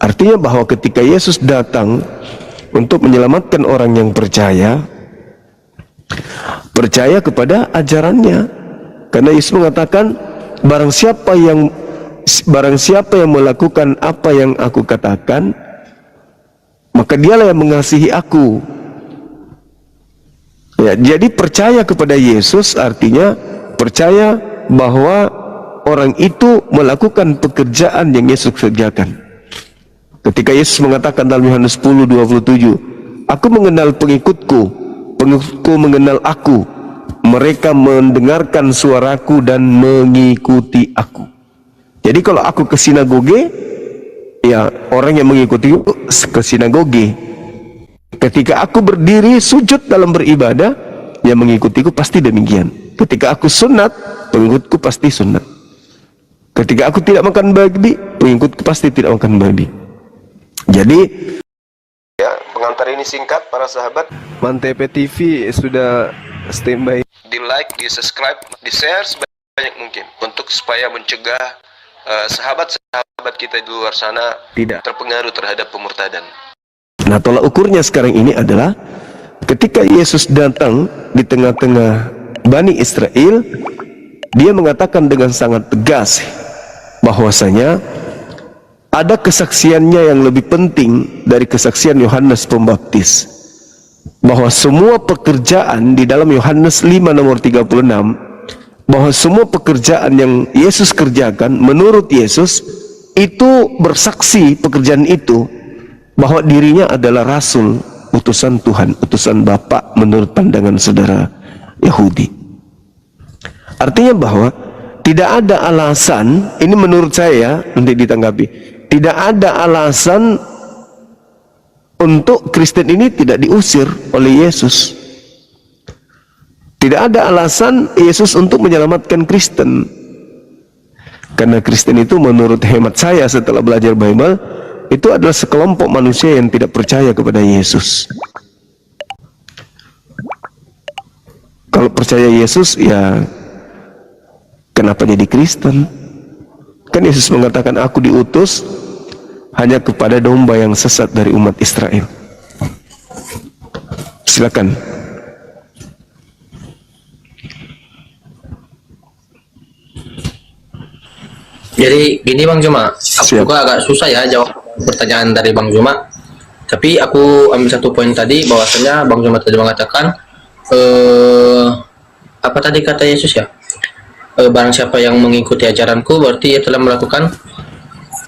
Artinya bahwa ketika Yesus datang untuk menyelamatkan orang yang percaya kepada ajarannya. Karena Yesus mengatakan, barang siapa yang melakukan apa yang aku katakan, maka dialah yang mengasihi aku. Ya, jadi percaya kepada Yesus artinya percaya bahwa orang itu melakukan pekerjaan yang Yesus kerjakan. Ketika Yesus mengatakan dalam Yohanes 10:27, aku mengenal pengikutku mengenal aku, mereka mendengarkan suaraku dan mengikuti aku. Jadi kalau aku ke sinagoge, ya orang yang mengikuti ke sinagoge. Ketika aku berdiri sujud dalam beribadah, yang mengikutiku pasti demikian. Ketika aku sunat, pengikutku pasti sunat. Ketika aku tidak makan babi, pengikutku pasti tidak makan babi. Jadi ya, pengantar ini singkat para sahabat. Mantep TV sudah standby. Di like, di subscribe, di share sebanyak mungkin untuk supaya mencegah sahabat-sahabat kita di luar sana tidak terpengaruh terhadap pemurtadan. Nah, tolak ukurnya sekarang ini adalah ketika Yesus datang di tengah-tengah Bani Israel, dia mengatakan dengan sangat tegas bahwasanya ada kesaksiannya yang lebih penting dari kesaksian Yohanes Pembaptis, bahwa semua pekerjaan di dalam Yohanes 5 nomor 36, bahwa semua pekerjaan yang Yesus kerjakan menurut Yesus itu bersaksi pekerjaan itu bahwa dirinya adalah rasul, utusan Tuhan, utusan Bapa menurut pandangan saudara Yahudi. Artinya bahwa tidak ada alasan, ini menurut saya nanti ditanggapi, tidak ada alasan untuk Kristen ini tidak diusir oleh Yesus. Tidak ada alasan Yesus untuk menyelamatkan Kristen. Karena Kristen itu menurut hemat saya setelah belajar Bible, itu adalah sekelompok manusia yang tidak percaya kepada Yesus. Kalau percaya Yesus, ya kenapa jadi Kristen? Kan Yesus mengatakan, aku diutus hanya kepada domba yang sesat dari umat Israel. Silakan. Jadi gini Bang Juma, aku juga agak susah ya jawab pertanyaan dari Bang Juma. Tapi aku ambil satu poin tadi, bahwasanya Bang Juma tadi mengatakan apa tadi kata Yesus ya? Barang siapa yang mengikuti ajaranku berarti ia telah melakukan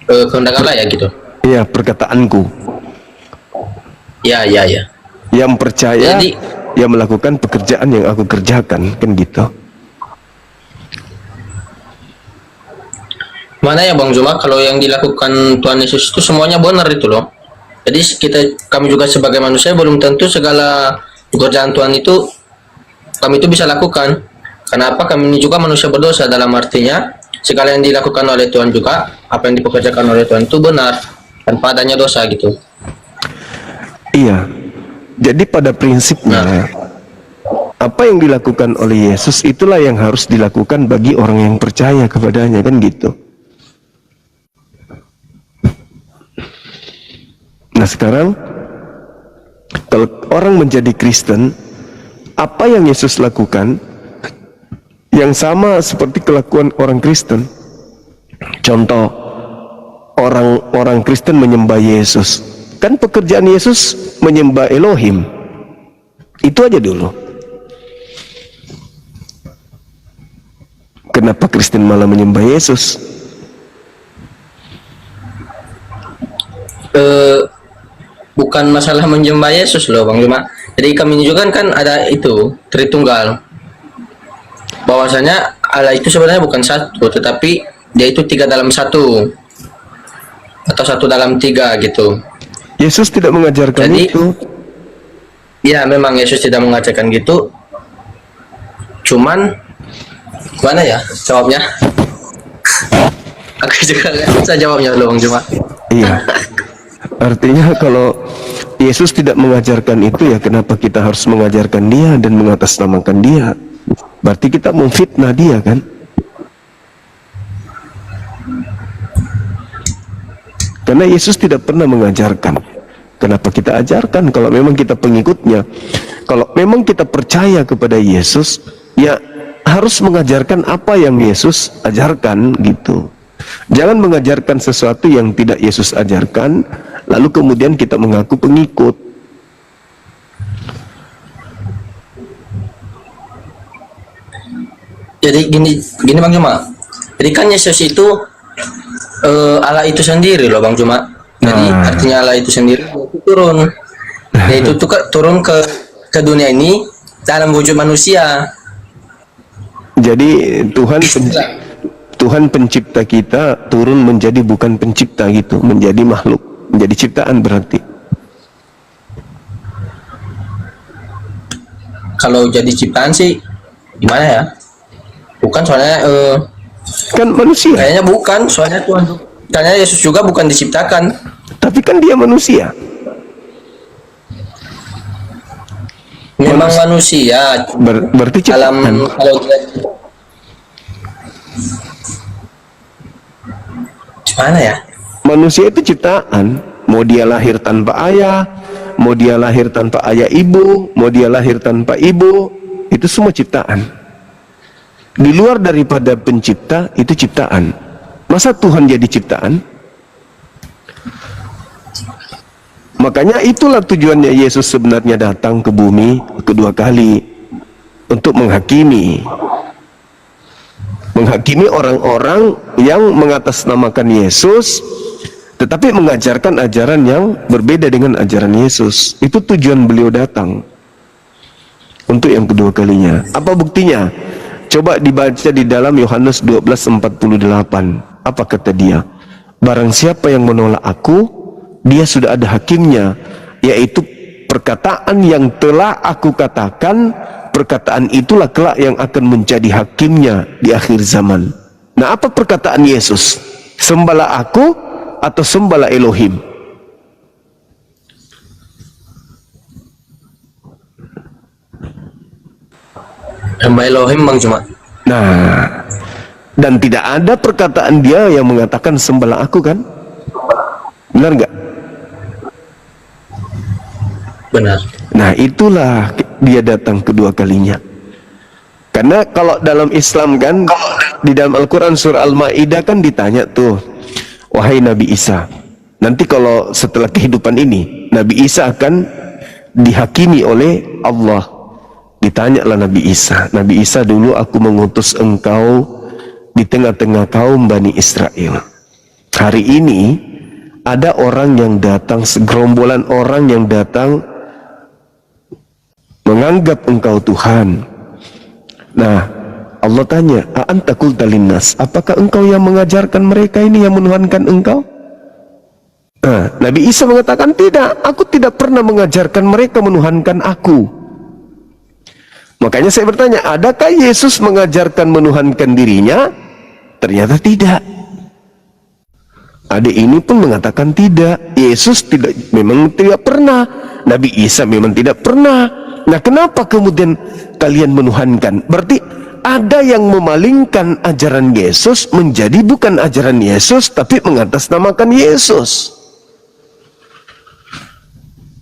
kehendak Allah ya gitu. Iya, perkataanku. Ya. Yang percaya, jadi, yang melakukan pekerjaan yang aku kerjakan, kan gitu. Mana ya Bang Juma, kalau yang dilakukan Tuhan Yesus itu semuanya benar itu loh. Jadi kami juga sebagai manusia belum tentu segala pekerjaan Tuhan itu kami itu bisa lakukan. Kenapa? Kami ini juga manusia berdosa, dalam artinya segala yang dilakukan oleh Tuhan juga, apa yang dipekerjakan oleh Tuhan itu benar, tanpa adanya dosa gitu. Iya. Jadi pada prinsipnya, apa yang dilakukan oleh Yesus itulah yang harus dilakukan bagi orang yang percaya kepadanya, kan gitu. Nah sekarang, kalau orang menjadi Kristen, apa yang Yesus lakukan yang sama seperti kelakuan orang Kristen. Contoh, orang Kristen menyembah Yesus, kan pekerjaan Yesus menyembah Elohim. Itu aja dulu. Kenapa Kristen malah menyembah Yesus? Bukan masalah menyembah Yesus loh Bang Juma. Jadi kami juga kan ada itu Tritunggal, bahwasanya Allah itu sebenarnya bukan satu, tetapi dia itu 3 dalam 1 atau 1 dalam 3 gitu. Yesus tidak mengajarkan jadi, itu. Ya memang Yesus tidak mengajarkan gitu. Cuman mana ya jawabnya? Aku juga nggak bisa jawabnya loh Bang Juma. Iya. Artinya kalau Yesus tidak mengajarkan itu, ya kenapa kita harus mengajarkan dia dan mengatasnamakan dia? Berarti kita memfitnah dia, kan? Karena Yesus tidak pernah mengajarkan. Kenapa kita ajarkan kalau memang kita pengikutnya? Kalau memang kita percaya kepada Yesus, ya harus mengajarkan apa yang Yesus ajarkan gitu. Jangan mengajarkan sesuatu yang tidak Yesus ajarkan, lalu kemudian kita mengaku pengikut. Jadi gini Bang Juma. Jadi kan Yesus itu Allah itu sendiri loh Bang Juma. Jadi artinya Allah itu sendiri itu turun. Yaitu turun ke dunia ini dalam wujud manusia. Jadi Tuhan pencipta kita turun menjadi bukan pencipta gitu, menjadi makhluk, menjadi ciptaan berarti. Kalau jadi ciptaan sih gimana ya? Bukan soalnya Kan manusia. kayaknya bukan soalnya Tuhan. Kayaknya Yesus juga bukan diciptakan. Tapi kan dia manusia. Memang manusia. Berarti Alam ciptaan. kalau gimana ya? Manusia itu ciptaan. Mau dia lahir tanpa ayah, mau dia lahir tanpa ayah ibu, mau dia lahir tanpa ibu, itu semua ciptaan. Di luar daripada pencipta itu ciptaan. Masa Tuhan jadi ciptaan? Makanya itulah tujuannya Yesus sebenarnya datang ke bumi kedua kali, untuk menghakimi orang-orang yang mengatasnamakan Yesus tetapi mengajarkan ajaran yang berbeda dengan ajaran Yesus. Itu tujuan beliau datang untuk yang kedua kalinya. Apa buktinya? Coba dibaca di dalam Yohanes 12:48. Apa kata dia? Barang siapa yang menolak aku, dia sudah ada hakimnya, yaitu perkataan yang telah aku katakan, perkataan itulah kelak yang akan menjadi hakimnya di akhir zaman. Nah, apa perkataan Yesus? Sembahlah aku atau sembahlah Elohim? Hamba Elohim Bang Juma. Nah, dan tidak ada perkataan dia yang mengatakan sembahlah aku, kan? Benar nggak? Benar. Nah, itulah dia datang kedua kalinya. Karena kalau dalam Islam kan, di dalam Al-Quran surah Al-Ma'idah kan ditanya tuh, wahai Nabi Isa, nanti kalau setelah kehidupan ini, Nabi Isa akan dihakimi oleh Allah. Ditanyalah Nabi Isa, Nabi Isa, dulu aku mengutus engkau di tengah-tengah kaum Bani Israel. Hari ini ada orang yang datang, segerombolan orang yang datang menganggap engkau Tuhan. Nah, Allah tanya, a'anta qulta linnas, apakah engkau yang mengajarkan mereka ini, yang menuhankan engkau? Nah, Nabi Isa mengatakan, tidak, aku tidak pernah mengajarkan mereka menuhankan aku. Makanya saya bertanya, adakah Yesus mengajarkan menuhankan dirinya? Ternyata tidak. Adik ini pun mengatakan tidak. Yesus memang tidak pernah. Nabi Isa memang tidak pernah. Nah, kenapa kemudian kalian menuhankan? Berarti ada yang memalingkan ajaran Yesus menjadi bukan ajaran Yesus, tapi mengatasnamakan Yesus.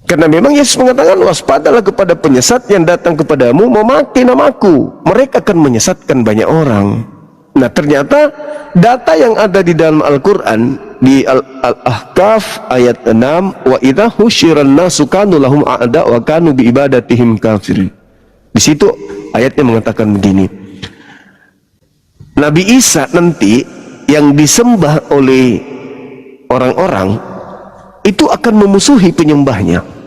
Karena memang Yesus mengatakan, waspadalah kepada penyesat yang datang kepadamu memakai namaku. Mereka akan menyesatkan banyak orang. Nah, ternyata data yang ada di dalam Al-Quran, di Al-Ahqaf ayat 6, wa idza husyiran nasu kanu lahum a'da wa kanu bi ibadatihim kafirin. Di situ ayatnya mengatakan begini, Nabi Isa nanti yang disembah oleh orang-orang itu akan memusuhi penyembahnya.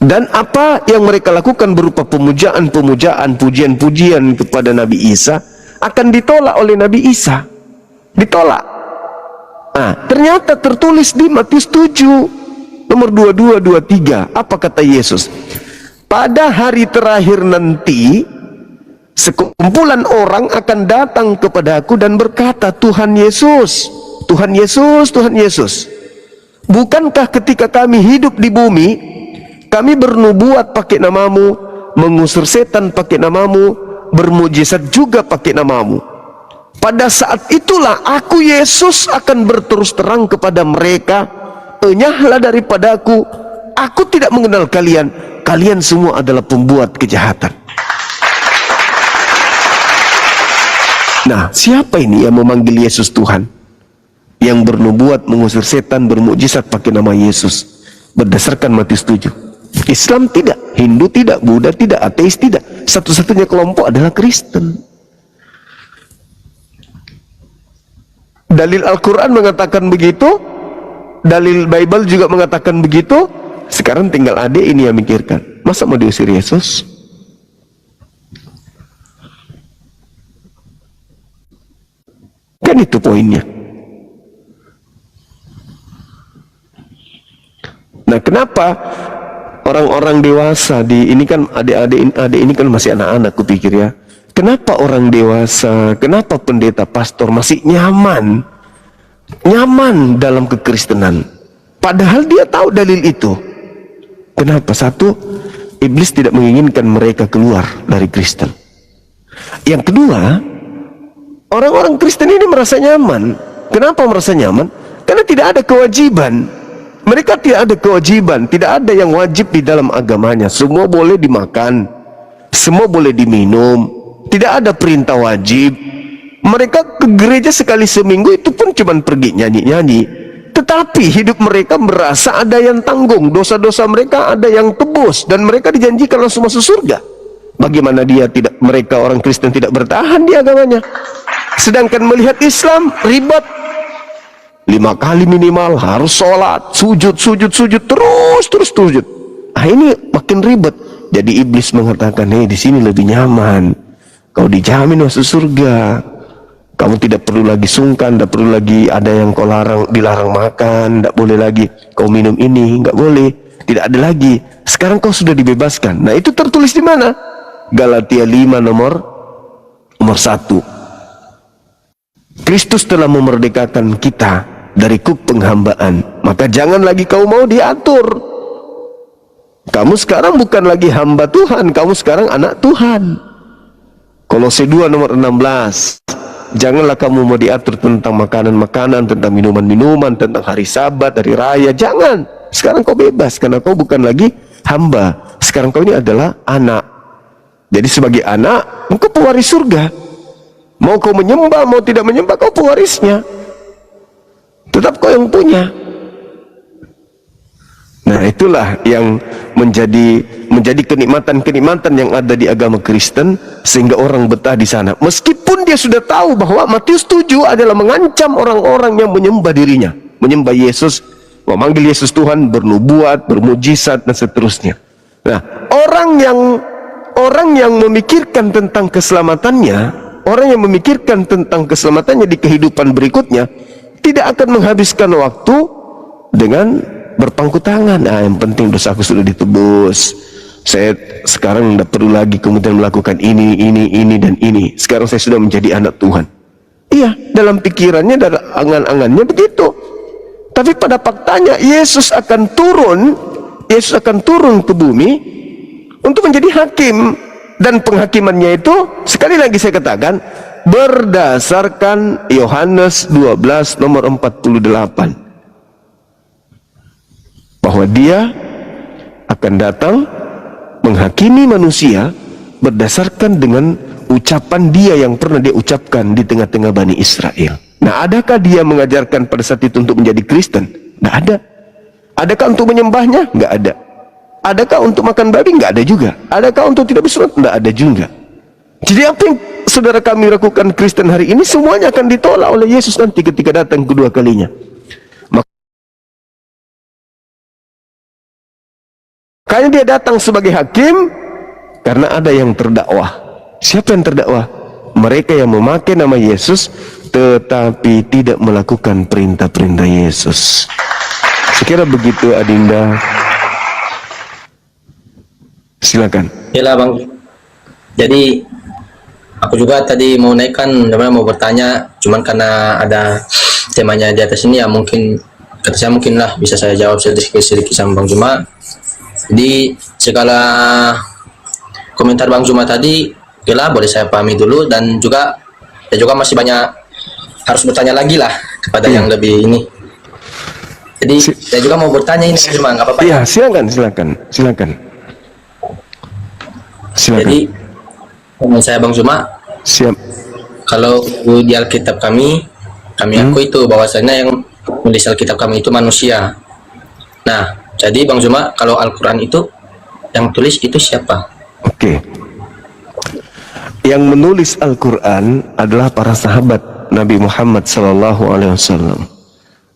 Dan apa yang mereka lakukan berupa pemujaan-pemujaan, pujian-pujian kepada Nabi Isa akan ditolak oleh Nabi Isa. Ditolak. Nah, ternyata tertulis di Matius 7 nomor 22, 23. Apa kata Yesus? Pada hari terakhir nanti, sekumpulan orang akan datang kepadaku dan berkata, Tuhan Yesus, Tuhan Yesus, Tuhan Yesus, bukankah ketika kami hidup di bumi, kami bernubuat pakai namamu, mengusir setan pakai namamu, bermujizat juga pakai namamu. Pada saat itulah aku Yesus akan berterus terang kepada mereka, enyahlah daripadaku, aku tidak mengenal kalian, kalian semua adalah pembuat kejahatan. Nah, siapa ini yang memanggil Yesus Tuhan? Yang bernubuat, mengusir setan, bermukjizat pakai nama Yesus berdasarkan Matius 7. Islam tidak, Hindu tidak, Buddha tidak, ateis tidak. Satu-satunya kelompok adalah Kristen. Dalil Al-Quran mengatakan begitu, dalil Bible juga mengatakan begitu. Sekarang tinggal adik ini yang mikirkan, masa mau diusir Yesus? Kan itu poinnya. Nah, kenapa orang-orang dewasa di ini kan adik-adik ini kan masih anak-anak, kupikir ya. Kenapa orang dewasa, kenapa pendeta pastor masih nyaman dalam kekristenan? Padahal dia tahu dalil itu. Kenapa? Satu, iblis tidak menginginkan mereka keluar dari Kristen. Yang kedua, orang-orang Kristen ini merasa nyaman. Kenapa merasa nyaman? Karena tidak ada kewajiban. Mereka tidak ada kewajiban, tidak ada yang wajib di dalam agamanya. Semua boleh dimakan, semua boleh diminum. Tidak ada perintah wajib. Mereka ke gereja sekali seminggu, itu pun cuma pergi nyanyi-nyanyi. Tetapi hidup mereka merasa ada yang tanggung, dosa-dosa mereka ada yang tebus, dan mereka dijanjikan langsung masuk surga. Bagaimana mereka orang Kristen tidak bertahan di agamanya? Sedangkan melihat Islam ribet, 5 kali minimal harus sholat, sujud terus sujud. Ini makin ribet. Jadi iblis mengatakan, di sini lebih nyaman. Kau dijamin masuk surga. Kamu tidak perlu lagi sungkan, tidak perlu lagi ada yang kau dilarang makan, tidak boleh lagi kau minum ini, nggak boleh, tidak ada lagi. Sekarang kau sudah dibebaskan. Nah, itu tertulis di mana? Galatia 5 nomor 1. Kristus telah memerdekakan kita dari kuk penghambaan, maka jangan lagi kau mau diatur. Kamu sekarang bukan lagi hamba Tuhan, kamu sekarang anak Tuhan. Kolose 2 nomor 16. Janganlah kamu mau diatur tentang makanan-makanan, tentang minuman-minuman, tentang hari Sabat, hari raya. Jangan. Sekarang kau bebas karena kau bukan lagi hamba. Sekarang kau ini adalah anak. Jadi sebagai anak, engkau pewaris surga. Mau kau menyembah, mau tidak menyembah, kau pewarisnya. Tetap kau yang punya. Nah, itulah yang menjadi kenikmatan-kenikmatan yang ada di agama Kristen, sehingga orang betah di sana. Meskipun dia sudah tahu bahwa Matius 7 adalah mengancam orang-orang yang menyembah dirinya, menyembah Yesus, memanggil Yesus Tuhan, bernubuat, bermujizat, dan seterusnya. Nah, orang yang memikirkan tentang keselamatannya, orang yang memikirkan tentang keselamatannya di kehidupan berikutnya, tidak akan menghabiskan waktu dengan berpangku tangan. Yang penting dosaku sudah ditebus. Saya sekarang tidak perlu lagi kemudian melakukan ini, dan ini. Sekarang saya sudah menjadi anak Tuhan. Iya, dalam pikirannya, dalam angan-angannya begitu. Tapi pada faktanya Yesus akan turun ke bumi untuk menjadi hakim. Dan penghakimannya itu, sekali lagi saya katakan, berdasarkan Yohanes 12 nomor 48. Bahwa dia akan datang menghakimi manusia berdasarkan dengan ucapan dia yang pernah dia ucapkan di tengah-tengah Bani Israel. Nah, adakah dia mengajarkan pada saat itu untuk menjadi Kristen? Nggak ada. Adakah untuk menyembahnya? Nggak ada. Adakah untuk makan babi? Nggak ada juga. Adakah untuk tidak bersunat? Nggak ada juga. Jadi apa yang saudara kami lakukan Kristen hari ini, semuanya akan ditolak oleh Yesus nanti ketika datang kedua kalinya. Makanya dia datang sebagai hakim karena ada yang terdakwah. Siapa yang terdakwah? Mereka yang memakai nama Yesus tetapi tidak melakukan perintah-perintah Yesus. Sekira begitu, Adinda. Silakan. Yalah Bang. Jadi aku juga tadi mau mau bertanya, cuman karena ada temanya di atas ini ya, mungkin kata saya mungkinlah bisa saya jawab sedikit sama Bang Juma. Jadi segala komentar Bang Juma tadi, boleh saya pahami dulu, dan juga saya juga masih banyak harus bertanya lagi lah kepada yang lebih ini. Jadi saya juga mau bertanya ini cuma nggak apa-apa. Iya, silakan. Jadi menurut saya Bang Zuma, Siap. kalau di Alkitab kami aku itu bahwasanya yang menulis Alkitab kami itu manusia. Nah, jadi Bang Zuma, kalau Al-Quran itu yang tulis itu siapa? Oke. Yang menulis Al-Quran adalah para sahabat Nabi Muhammad SAW.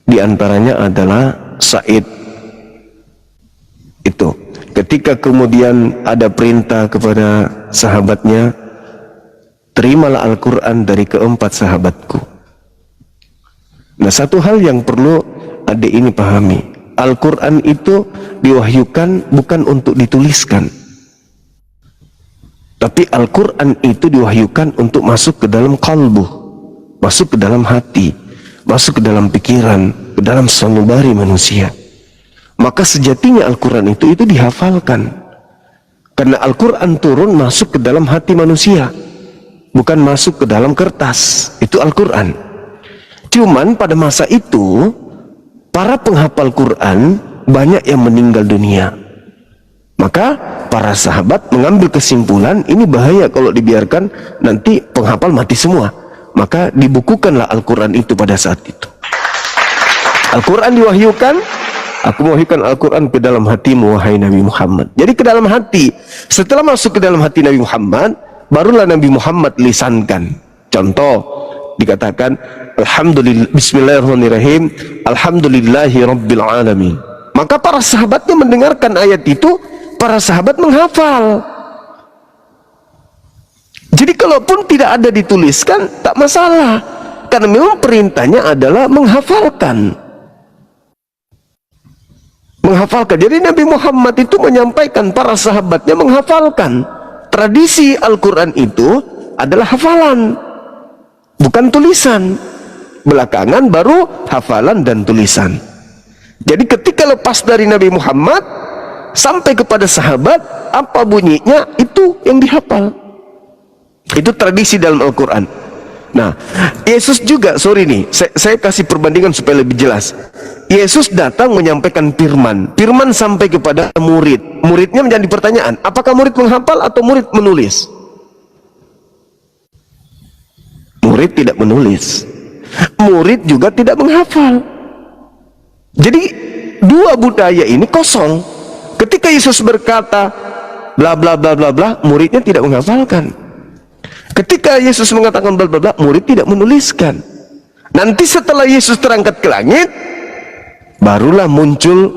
Di antaranya adalah Sa'id. Itu. Ketika kemudian ada perintah kepada sahabatnya, terimalah Al-Quran dari keempat sahabatku. Nah, satu hal yang perlu adik ini pahami, Al-Quran itu diwahyukan bukan untuk dituliskan, tapi Al-Quran itu diwahyukan untuk masuk ke dalam kalbu, masuk ke dalam hati, masuk ke dalam pikiran, ke dalam sanubari manusia. Maka sejatinya Al-Quran itu dihafalkan, karena Al-Quran turun masuk ke dalam hati manusia, bukan masuk ke dalam kertas. Itu Al-Quran. Cuman pada masa itu para penghafal Quran banyak yang meninggal dunia. Maka para sahabat mengambil kesimpulan, ini bahaya kalau dibiarkan, nanti penghafal mati semua. Maka dibukukanlah Al-Quran itu pada saat itu. Al-Quran diwahyukan, aku mewahyukan Al-Quran ke dalam hatimu wahai Nabi Muhammad. Jadi ke dalam hati. Setelah masuk ke dalam hati Nabi Muhammad, barulah Nabi Muhammad lisankan. Contoh, dikatakan alhamdulillah, bismillahirrahmanirrahim, alhamdulillahi rabbil alamin. Maka para sahabatnya mendengarkan ayat itu, para sahabat menghafal. Jadi kalaupun tidak ada dituliskan, tak masalah, karena memang perintahnya adalah menghafalkan. Jadi Nabi Muhammad itu menyampaikan, para sahabatnya menghafalkan. Tradisi Al-Quran itu adalah hafalan, bukan tulisan. Belakangan baru hafalan dan tulisan. Jadi ketika lepas dari Nabi Muhammad sampai kepada sahabat, apa bunyinya itu yang dihafal. Itu tradisi dalam Al-Quran. Nah, Yesus juga, saya kasih perbandingan supaya lebih jelas. Yesus datang menyampaikan firman. Firman sampai kepada murid. Muridnya menjadi pertanyaan, apakah murid menghafal atau murid menulis? Murid tidak menulis, murid juga tidak menghafal. Jadi dua budaya ini kosong. Ketika Yesus berkata bla bla bla bla bla, muridnya tidak menghafalkan. Ketika Yesus mengatakan bla bla bla, murid tidak menuliskan. Nanti setelah Yesus terangkat ke langit, barulah muncul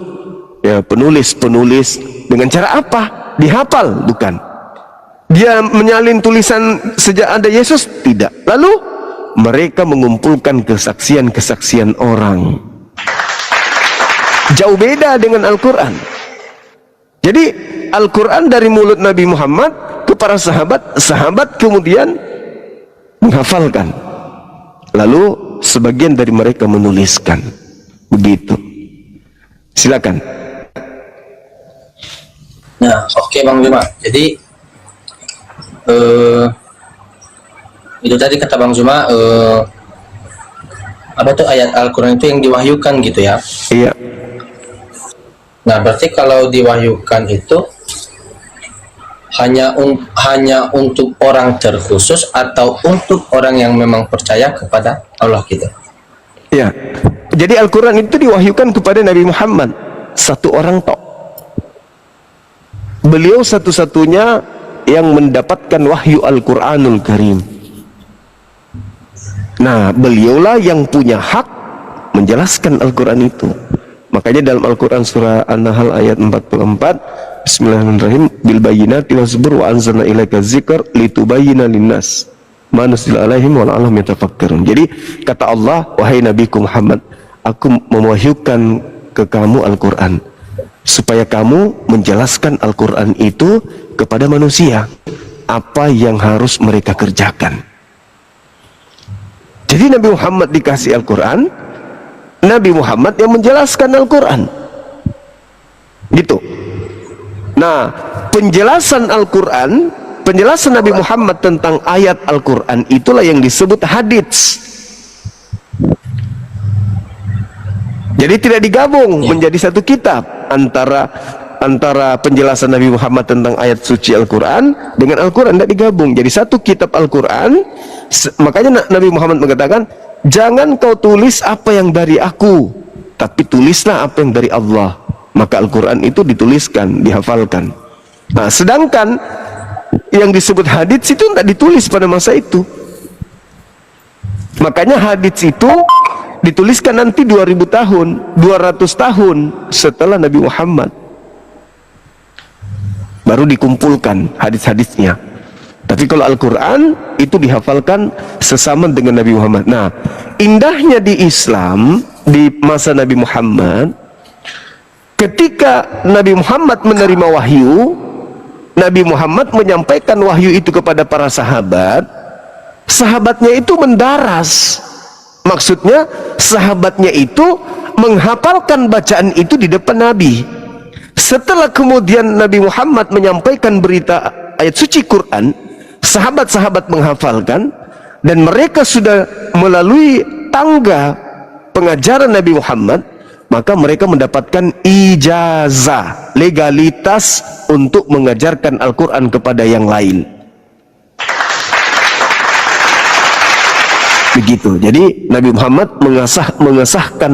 ya penulis dengan cara apa? Dihafal, bukan. Dia menyalin tulisan sejak ada Yesus? Tidak. Lalu mereka mengumpulkan kesaksian-kesaksian orang. Jauh beda dengan Al-Quran. Jadi Al-Quran dari mulut Nabi Muhammad ke para sahabat, sahabat kemudian menghafalkan. Lalu sebagian dari mereka menuliskan. Begitu. Silakan. Nah, oke Bang Zuma. Jadi itu tadi kata Bang Zuma, apa tuh ayat Al-Quran itu yang diwahyukan gitu ya? Iya. Nah, berarti kalau diwahyukan itu hanya untuk orang terkhusus atau untuk orang yang memang percaya kepada Allah gitu? Iya. Jadi Al-Quran itu diwahyukan kepada Nabi Muhammad, satu orang tok. Beliau satu-satunya yang mendapatkan wahyu Al-Quranul Karim. Nah, beliaulah yang punya hak menjelaskan Al-Quran itu. Makanya dalam Al-Quran surah An-Nahl ayat 44, Bismillahirrahmanirrahim, bil bayyinati waz zubur wa anzalna ilaika dzikra litubayyana linnas ma nuzila alaihim wa la'allahum yatafakkarun. Jadi kata Allah, wahai Nabiku Muhammad, aku mewahyukan ke kamu Al-Quran supaya kamu menjelaskan Al-Quran itu kepada manusia, apa yang harus mereka kerjakan. Jadi Nabi Muhammad dikasih Al-Quran, Nabi Muhammad yang menjelaskan Al-Quran gitu. Nah, penjelasan Al-Quran, penjelasan Nabi Muhammad tentang ayat Al-Quran itulah yang disebut hadits. Jadi tidak digabung menjadi satu kitab antara penjelasan Nabi Muhammad tentang ayat suci Al-Quran dengan Al-Quran, tidak digabung jadi satu kitab Al-Quran. Makanya Nabi Muhammad mengatakan, jangan kau tulis apa yang dari aku, tapi tulislah apa yang dari Allah. Maka Al-Quran itu dituliskan, dihafalkan. Nah, sedangkan yang disebut hadits itu tidak ditulis pada masa itu. Makanya hadits itu dituliskan nanti 2000 tahun, 200 tahun setelah Nabi Muhammad. Baru dikumpulkan hadis-hadisnya. Tapi kalau Al-Quran itu dihafalkan sesama dengan Nabi Muhammad. Nah, indahnya di Islam di masa Nabi Muhammad, ketika Nabi Muhammad menerima wahyu, Nabi Muhammad menyampaikan wahyu itu kepada para sahabat. Sahabatnya itu mendaras. Maksudnya sahabatnya itu menghafalkan bacaan itu di depan Nabi. Setelah kemudian Nabi Muhammad menyampaikan berita ayat suci Quran, sahabat-sahabat menghafalkan, dan mereka sudah melalui tangga pengajaran Nabi Muhammad, maka mereka mendapatkan ijazah, legalitas untuk mengajarkan Al-Quran kepada yang lain. Begitu. Jadi Nabi Muhammad mengesahkan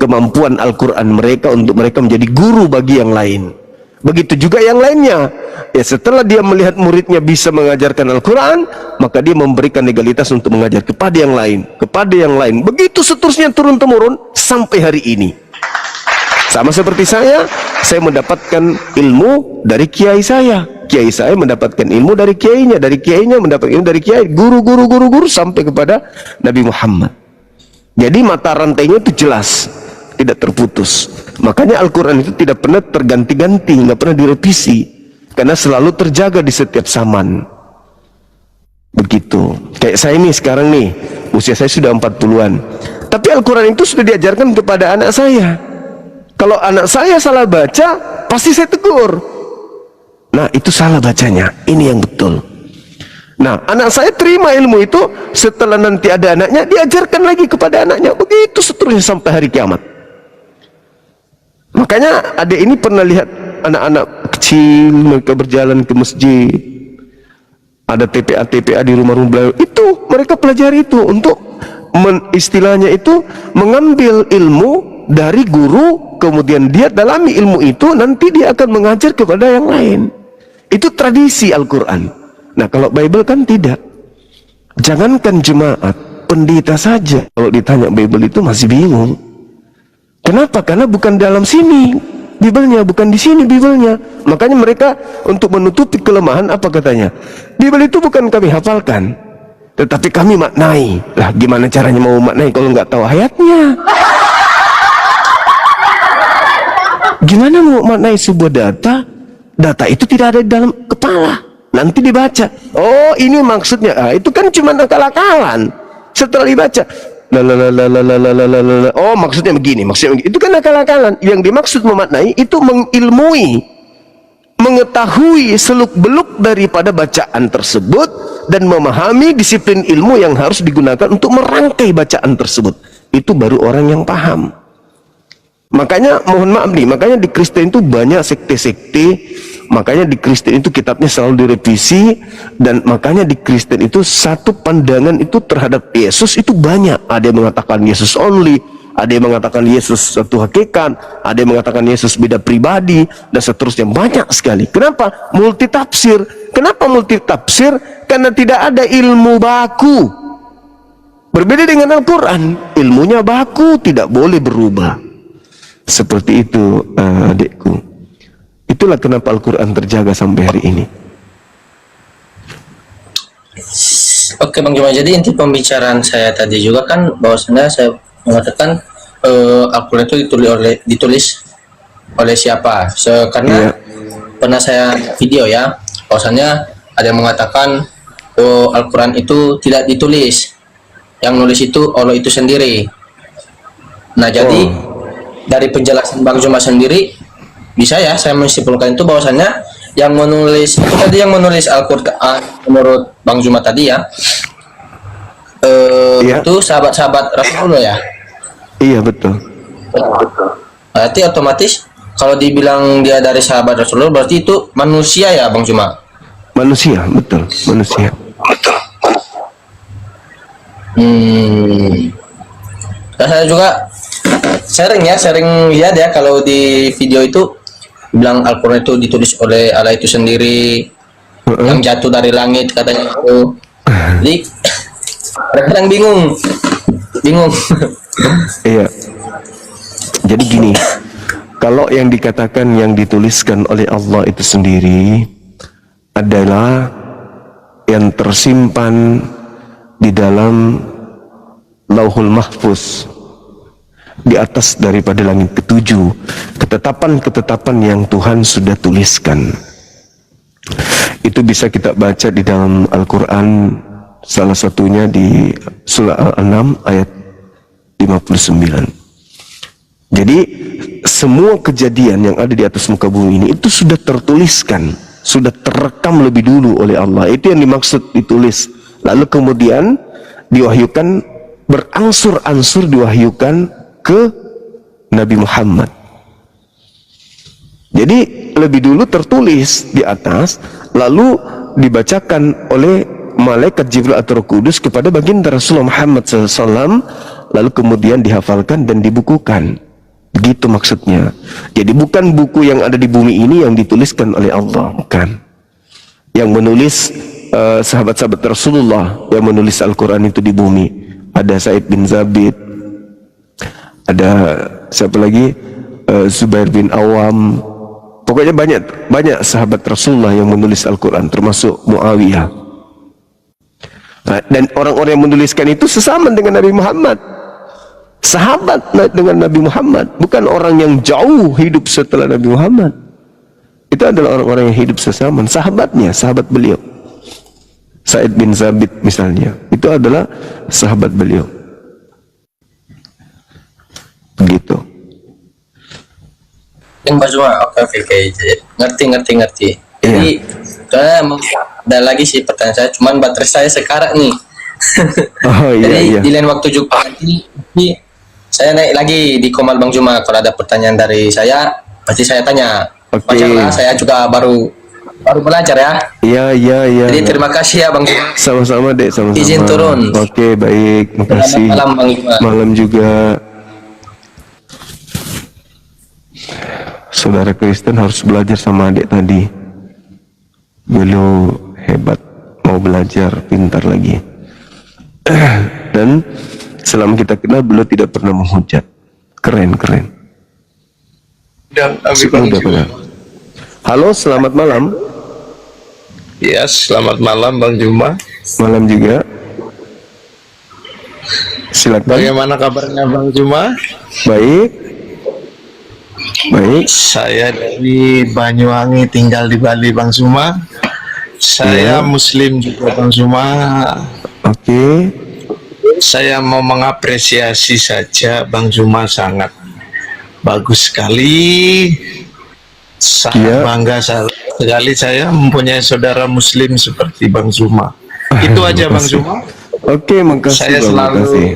kemampuan Al-Quran mereka untuk mereka menjadi guru bagi yang lain. Begitu juga yang lainnya. Ya, setelah dia melihat muridnya bisa mengajarkan Al-Quran, maka dia memberikan legalitas untuk mengajar kepada yang lain, kepada yang lain. Begitu seterusnya turun-temurun sampai hari ini. Sama seperti saya mendapatkan ilmu dari kiai saya. Kiai saya mendapatkan ilmu dari kiainya mendapatkan ilmu dari kiai, guru sampai kepada Nabi Muhammad. Jadi mata rantainya itu jelas, tidak terputus. Makanya Al-Quran itu tidak pernah terganti-ganti, nggak pernah direvisi, karena selalu terjaga di setiap zaman. Begitu. Kayak saya nih sekarang nih, usia saya sudah 40-an. Tapi Al-Quran itu sudah diajarkan kepada anak saya. Kalau anak saya salah baca, pasti saya tegur. Nah, itu salah bacanya, ini yang betul. Nah, anak saya terima ilmu itu, setelah nanti ada anaknya, diajarkan lagi kepada anaknya. Begitu seterusnya sampai hari kiamat. Makanya adik ini pernah lihat anak-anak kecil mereka berjalan ke masjid, ada TPA di rumah-rumah beliau, itu mereka pelajari itu untuk istilahnya itu mengambil ilmu dari guru, kemudian dia dalami ilmu itu, nanti dia akan mengajar kepada yang lain. Itu tradisi Al-Quran. Nah, kalau Bible kan tidak. Jangankan jemaat, pendeta saja kalau ditanya Bible itu masih bingung. Kenapa? Karena bukan dalam sini Bible-nya, bukan di sini Bible-nya. Makanya mereka untuk menutupi kelemahan, apa katanya? Bible itu bukan kami hafalkan, tetapi kami maknai. Lah, gimana caranya mau maknai kalau nggak tahu ayatnya? Gimana mau maknai sebuah data? Data itu tidak ada di dalam kepala, nanti dibaca. Oh, ini maksudnya. Itu kan cuma akal-akalan. Setelah dibaca, oh maksudnya begini, maksudnya begini. Itu kan akal-akalan. Yang dimaksud memaknai itu mengilmui, mengetahui seluk-beluk daripada bacaan tersebut dan memahami disiplin ilmu yang harus digunakan untuk merangkai bacaan tersebut. Itu baru orang yang paham. Makanya mohon maaf nih, makanya di Kristen itu banyak sekte-sekte, makanya di Kristen itu kitabnya selalu direvisi, dan makanya di Kristen itu satu pandangan itu terhadap Yesus itu banyak. Ada yang mengatakan Yesus only, ada yang mengatakan Yesus satu hakikat, ada yang mengatakan Yesus beda pribadi, dan seterusnya. Banyak sekali. Kenapa? Multitafsir. Kenapa multitafsir? Karena tidak ada ilmu baku. Berbeda dengan Al-Quran, ilmunya baku, tidak boleh berubah. Seperti itu, adikku. Itulah kenapa Al-Quran terjaga sampai hari ini. Oke Bang Juma, jadi inti pembicaraan saya tadi juga kan bahwasanya saya mengatakan Al-Quran itu ditulis oleh siapa? Karena pernah saya video ya, bahwasanya ada yang mengatakan Al-Quran itu tidak ditulis, yang nulis itu Allah itu sendiri. Nah, jadi dari penjelasan Bang Juma sendiri, bisa ya saya menyimpulkan itu bahwasanya yang menulis itu tadi, yang menulis Al-Qur'an menurut Bang Juma tadi ya, Iya. itu sahabat-sahabat Rasulullah ya. Iya betul. Berarti otomatis kalau dibilang dia dari sahabat Rasulullah berarti itu manusia ya Bang Juma. Manusia, betul, manusia. Dan saya juga sering lihat ya kalau di video itu bilang Al-Quran itu ditulis oleh Allah itu sendiri, yang jatuh dari langit katanya itu. Jadi kadang-kadang bingung. Iya. Jadi gini, kalau yang dikatakan yang dituliskan oleh Allah itu sendiri adalah yang tersimpan di dalam Lauhul Mahfuz, di atas daripada langit ketujuh, ketetapan-ketetapan yang Tuhan sudah tuliskan. Itu bisa kita baca di dalam Al-Quran, salah satunya di surah Al-An'am ayat 59. Jadi semua kejadian yang ada di atas muka bumi ini itu sudah tertuliskan, sudah terekam lebih dulu oleh Allah. Itu yang dimaksud ditulis. Lalu kemudian diwahyukan, berangsur-angsur diwahyukan ke Nabi Muhammad. Jadi lebih dulu tertulis di atas, lalu dibacakan oleh malaikat Jibril atau Roh Kudus kepada baginda Rasulullah Muhammad SAW, lalu kemudian dihafalkan dan dibukukan. Begitu maksudnya. Jadi bukan buku yang ada di bumi ini yang dituliskan oleh Allah, bukan. Yang menulis sahabat-sahabat Rasulullah yang menulis Al-Quran itu di bumi. Ada Sa'id bin Zabid, ada siapa lagi, Zubair bin Awam. Pokoknya banyak sahabat Rasulullah yang menulis Al-Quran, termasuk Muawiyah. Nah, dan orang-orang yang menuliskan itu sesama dengan Nabi Muhammad, sahabat dengan Nabi Muhammad, bukan orang yang jauh hidup setelah Nabi Muhammad. Itu adalah orang-orang yang hidup sesama, sahabatnya, sahabat beliau. Sa'id bin Zabid misalnya, itu adalah sahabat beliau. Begitu. Mbak Zuma, oke. Ngerti. Jadi soalnya ada lagi sih pertanyaan saya, cuman baterai saya sekarat nih. Oh iya. Jadi iya. di lain waktu juga nanti saya naik lagi di Komal Bang Juma. Kalau ada pertanyaan dari saya, pasti saya tanya. Oke. Masalah saya juga baru belajar ya. Iya. Jadi terima kasih ya Bang Juma. Sama-sama dek, sama-sama. Izin turun. Oke, baik, makasih. Selamat malam Bang Juma. Malam juga. Saudara Kristen harus belajar sama adik tadi. Beliau hebat, mau belajar, pintar lagi. Dan selama kita kenal, beliau tidak pernah menghujat. Keren. Dan Udah benar. Halo, selamat malam. ya, selamat malam Bang Juma. Malam juga. Silakan. Bagaimana kabarnya Bang Juma? Baik. Saya dari Banyuwangi, tinggal di Bali Bang Juma. Saya Muslim juga Bang Juma. Oke. Saya mau mengapresiasi saja Bang Juma, sangat bagus sekali. Sangat bangga sekali saya mempunyai saudara Muslim seperti Bang Juma. Itu aja Bang Juma. Oke, makasih. Saya Bang, selalu makasih.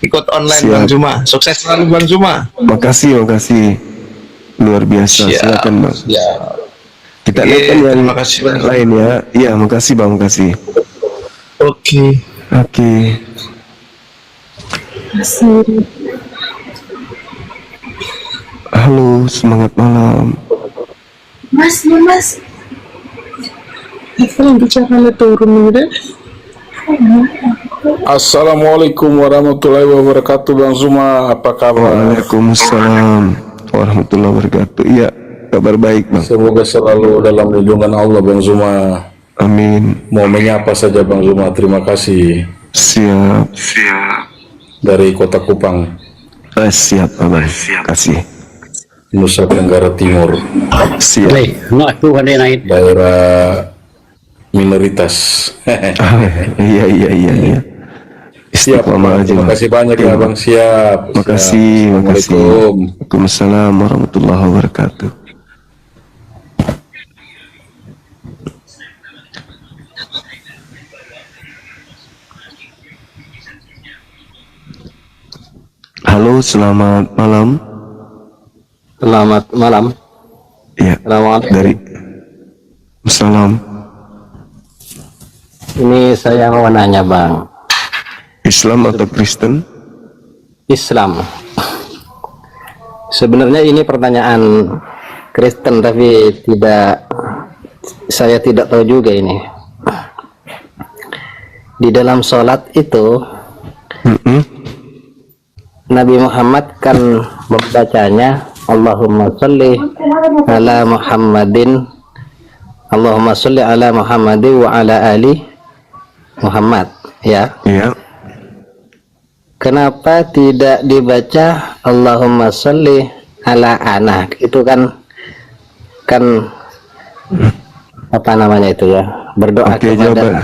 ikut online Siap. Bang Juma. Sukses selalu Bang Juma. Makasih. Luar biasa. Silakan Bang. Kita lihat kan yang terima kasih, Bang. lain ya. Iya, makasih Bang, makasih. Oke. Halo, semangat malam. Mas. Itu yang bicara turun udah. Assalamualaikum warahmatullahi wabarakatuh Bang Zuma, apa kabar? Waalaikumsalam warahmatullahi wabarakatuh. Iya, kabar baik Bang. Semoga selalu dalam lindungan Allah Bang Zuma. Amin. Mau menyapa saja Bang Zuma, terima kasih. Siap. Dari Kota Kupang, Siap Abang. Kasih. Nusa Tenggara Timur, Siap. daerah minoritas. Iya. Siap, Istiqomah aja. terima Bang. kasih banyak ya Bang, siap. Makasih. Assalamualaikum. Waalaikumsalam warahmatullahi wabarakatuh. Halo, selamat malam. Selamat malam. Ya, Assalamualaikum. dari Salam. Ini saya mau nanya Bang, Islam atau Kristen? Islam. Sebenarnya ini pertanyaan Kristen, tapi saya tidak tahu juga ini. Di dalam sholat itu, Nabi Muhammad kan membacanya Allahumma sholli ala Muhammadin, Allahumma sholli ala Muhammadin wa ala ali Muhammad, ya. Iya. Kenapa tidak dibaca Allahumma sholli ala anak? Itu kan apa namanya itu ya? Berdoa Oke, kepada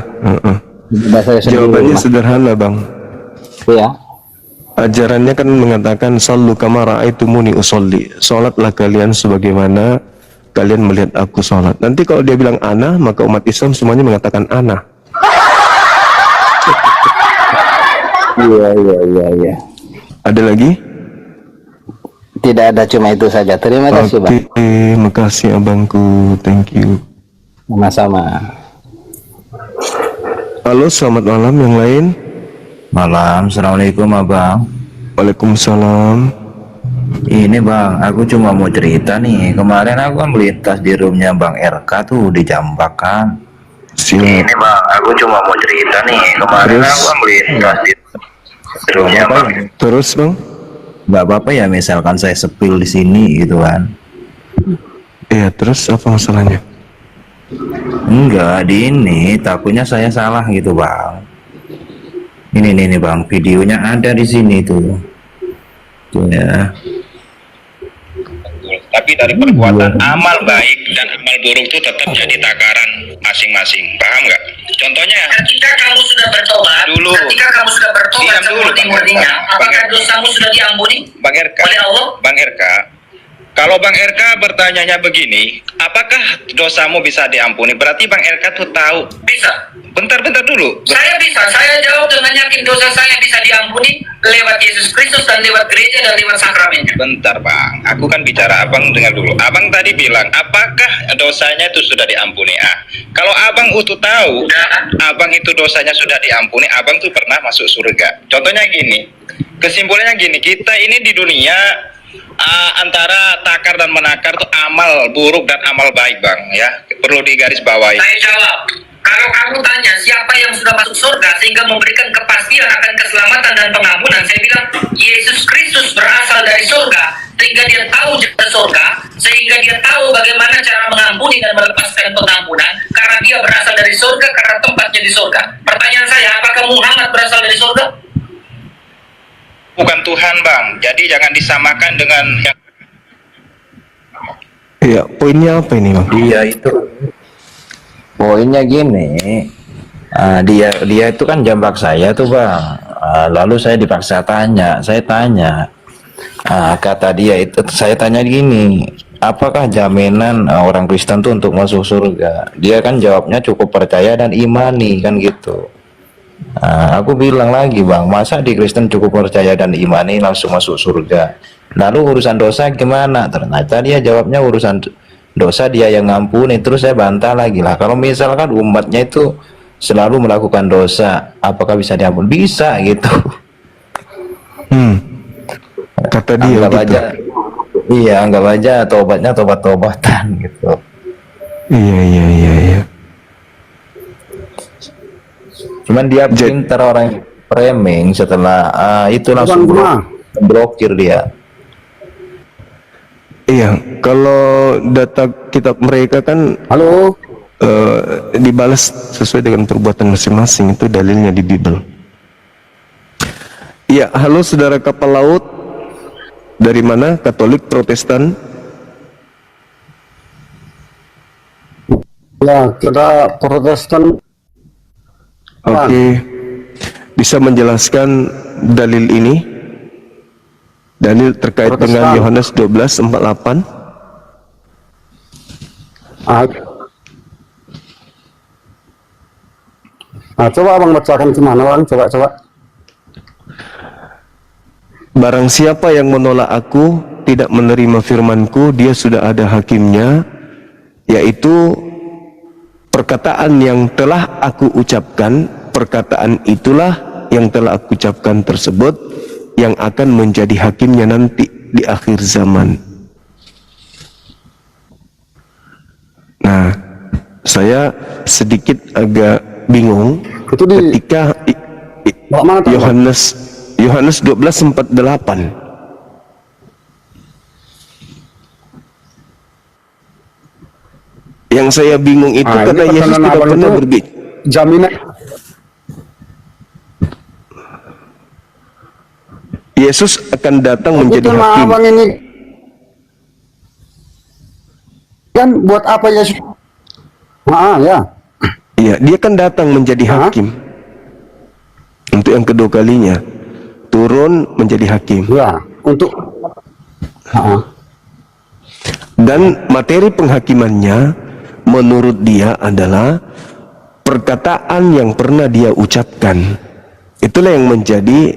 jawabannya sederhana, Bang. ya. Ajarannya kan mengatakan sallu kama ra'aitumuni usolli. Salatlah kalian sebagaimana kalian melihat aku salat. Nanti kalau dia bilang ana, maka umat Islam semuanya mengatakan ana. Iya. Ada lagi? Tidak ada, cuma itu saja. Terima kasih, Bang. Oke, makasih abangku. Thank you. Sama-sama. Halo, selamat malam yang lain. Malam, assalamualaikum abang. Waalaikumsalam. Ini bang, aku cuma mau cerita nih. Kemarin aku kan melintas di roomnya Bang RK tuh di Jambak kan. Siap. Ini bang, aku cuma mau cerita nih. Kemarin Terus? aku kan melintas di roomnya Bang. Terus, Bang? Nggak apa-apa ya, misalkan saya sepil di sini gitu kan. Iya, terus apa masalahnya? Enggak, di ini takutnya saya salah gitu bang. Ini nih bang, videonya ada di sini tuh. Tuh ya. Tapi dari perbuatan amal baik dan amal buruk itu tetap jadi takaran masing-masing. Paham nggak? Contohnya, Ketika kamu sudah bertobat, Dulu. ketika kamu sudah bertobat Diam dulu, semurni-murninya, Bang. apakah dosamu sudah diampuni Bang RK, oleh Allah? Bang RK, kalau Bang RK bertanyanya begini, apakah dosamu bisa diampuni? Berarti Bang RK tuh tahu. Bisa. Bentar dulu. Saya bisa. Saya jawab dengan yakin dosa saya bisa diampuni lewat Yesus Kristus dan lewat gereja dan lewat sakramennya. Bentar Bang, aku kan bicara, Abang dengar dulu. Abang tadi bilang, apakah dosanya itu sudah diampuni? Kalau Abang itu tahu, Abang itu dosanya sudah diampuni, Abang tuh pernah masuk surga. Contohnya gini, kesimpulannya gini, kita ini di dunia antara takar dan menakar tuh amal buruk dan amal baik Bang, ya perlu digarisbawahi. Saya jawab. Kalau kamu tanya siapa yang sudah masuk surga sehingga memberikan kepastian akan keselamatan dan pengampunan, saya bilang Yesus Kristus berasal dari surga sehingga dia tahu jalan surga, sehingga dia tahu bagaimana cara mengampuni dan melepaskan pengampunan karena dia berasal dari surga, karena tempatnya di surga. Pertanyaan saya, apakah Muhammad berasal dari surga? Bukan Tuhan Bang, jadi jangan disamakan dengan yang Iya, poinnya apa ini, Bang? Iya itu. Poinnya gini, dia itu kan jambak saya tuh bang. Lalu saya dipaksa tanya, kata dia itu, saya tanya gini, apakah jaminan orang Kristen tuh untuk masuk surga? Dia kan jawabnya cukup percaya dan imani kan gitu. Aku bilang lagi bang, masa di Kristen cukup percaya dan imani langsung masuk surga? Lalu urusan dosa gimana? Ternyata dia jawabnya urusan dosa dia yang ngampuni. Terus saya bantah lagi lah, kalau misalkan umatnya itu selalu melakukan dosa, apakah bisa diampuni? Bisa gitu. Kata dia Anggap gitu. aja, iya anggap aja tobatnya tobat-tobatan gitu. Iya. Cuman dia pintar orang framing, setelah itu langsung blokir dia. Iya, kalau data kitab mereka kan dibalas sesuai dengan perbuatan masing-masing, itu dalilnya di Bible. Iya, halo saudara kapal laut. Dari mana? Katolik, Protestan? Ya, kita Protestan. Oke. Bisa menjelaskan dalil ini? Dalil terkait dengan Yohanes 12:48. Coba abang bacakan gimana bang? Coba. barang siapa yang menolak aku, tidak menerima firmanku, dia sudah ada hakimnya, yaitu perkataan yang telah aku ucapkan, perkataan itulah yang telah aku ucapkan tersebut yang akan menjadi hakimnya nanti di akhir zaman. Nah, saya sedikit agak bingung ketika Yohanes 12:48. Yang saya bingung itu karena Yesus tidak pernah berbicara. Jaminan Yesus akan datang menjadi hakim. abang ini kan buat apa Yesus? Ya. Iya, dia akan datang menjadi hakim. Untuk yang kedua kalinya turun menjadi hakim. Ya, untuk Dan materi penghakimannya menurut dia adalah perkataan yang pernah dia ucapkan. Itulah yang menjadi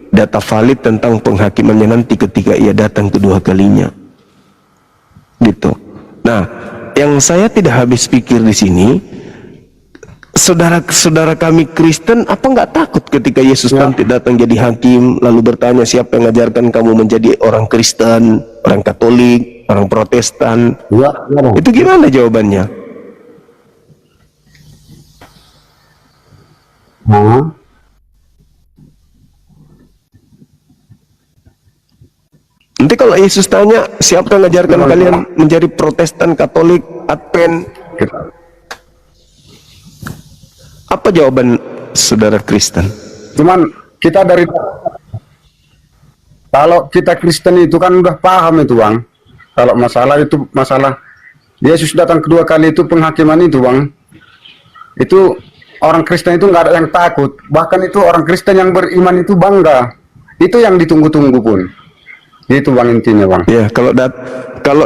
data valid tentang penghakimannya nanti ketika ia datang kedua kalinya. Gitu. Nah, yang saya tidak habis pikir di sini, saudara-saudara kami Kristen apa nggak takut ketika Yesus nanti datang jadi hakim lalu bertanya siapa yang mengajarkan kamu menjadi orang Kristen, orang Katolik, orang Protestan? Itu gimana jawabannya? Nanti kalau Yesus tanya siapa yang mengajarkan kalian menjadi Protestan, Katolik, Advent, apa jawaban saudara Kristen? cuman kita kalau kita Kristen itu kan udah paham itu Bang. Kalau masalah Yesus datang kedua kali itu penghakiman itu Bang. Itu orang Kristen itu nggak ada yang takut. Bahkan itu orang Kristen yang beriman itu bangga. Itu yang ditunggu-tunggu pun. Itu Bang intinya Bang. Ya, kalau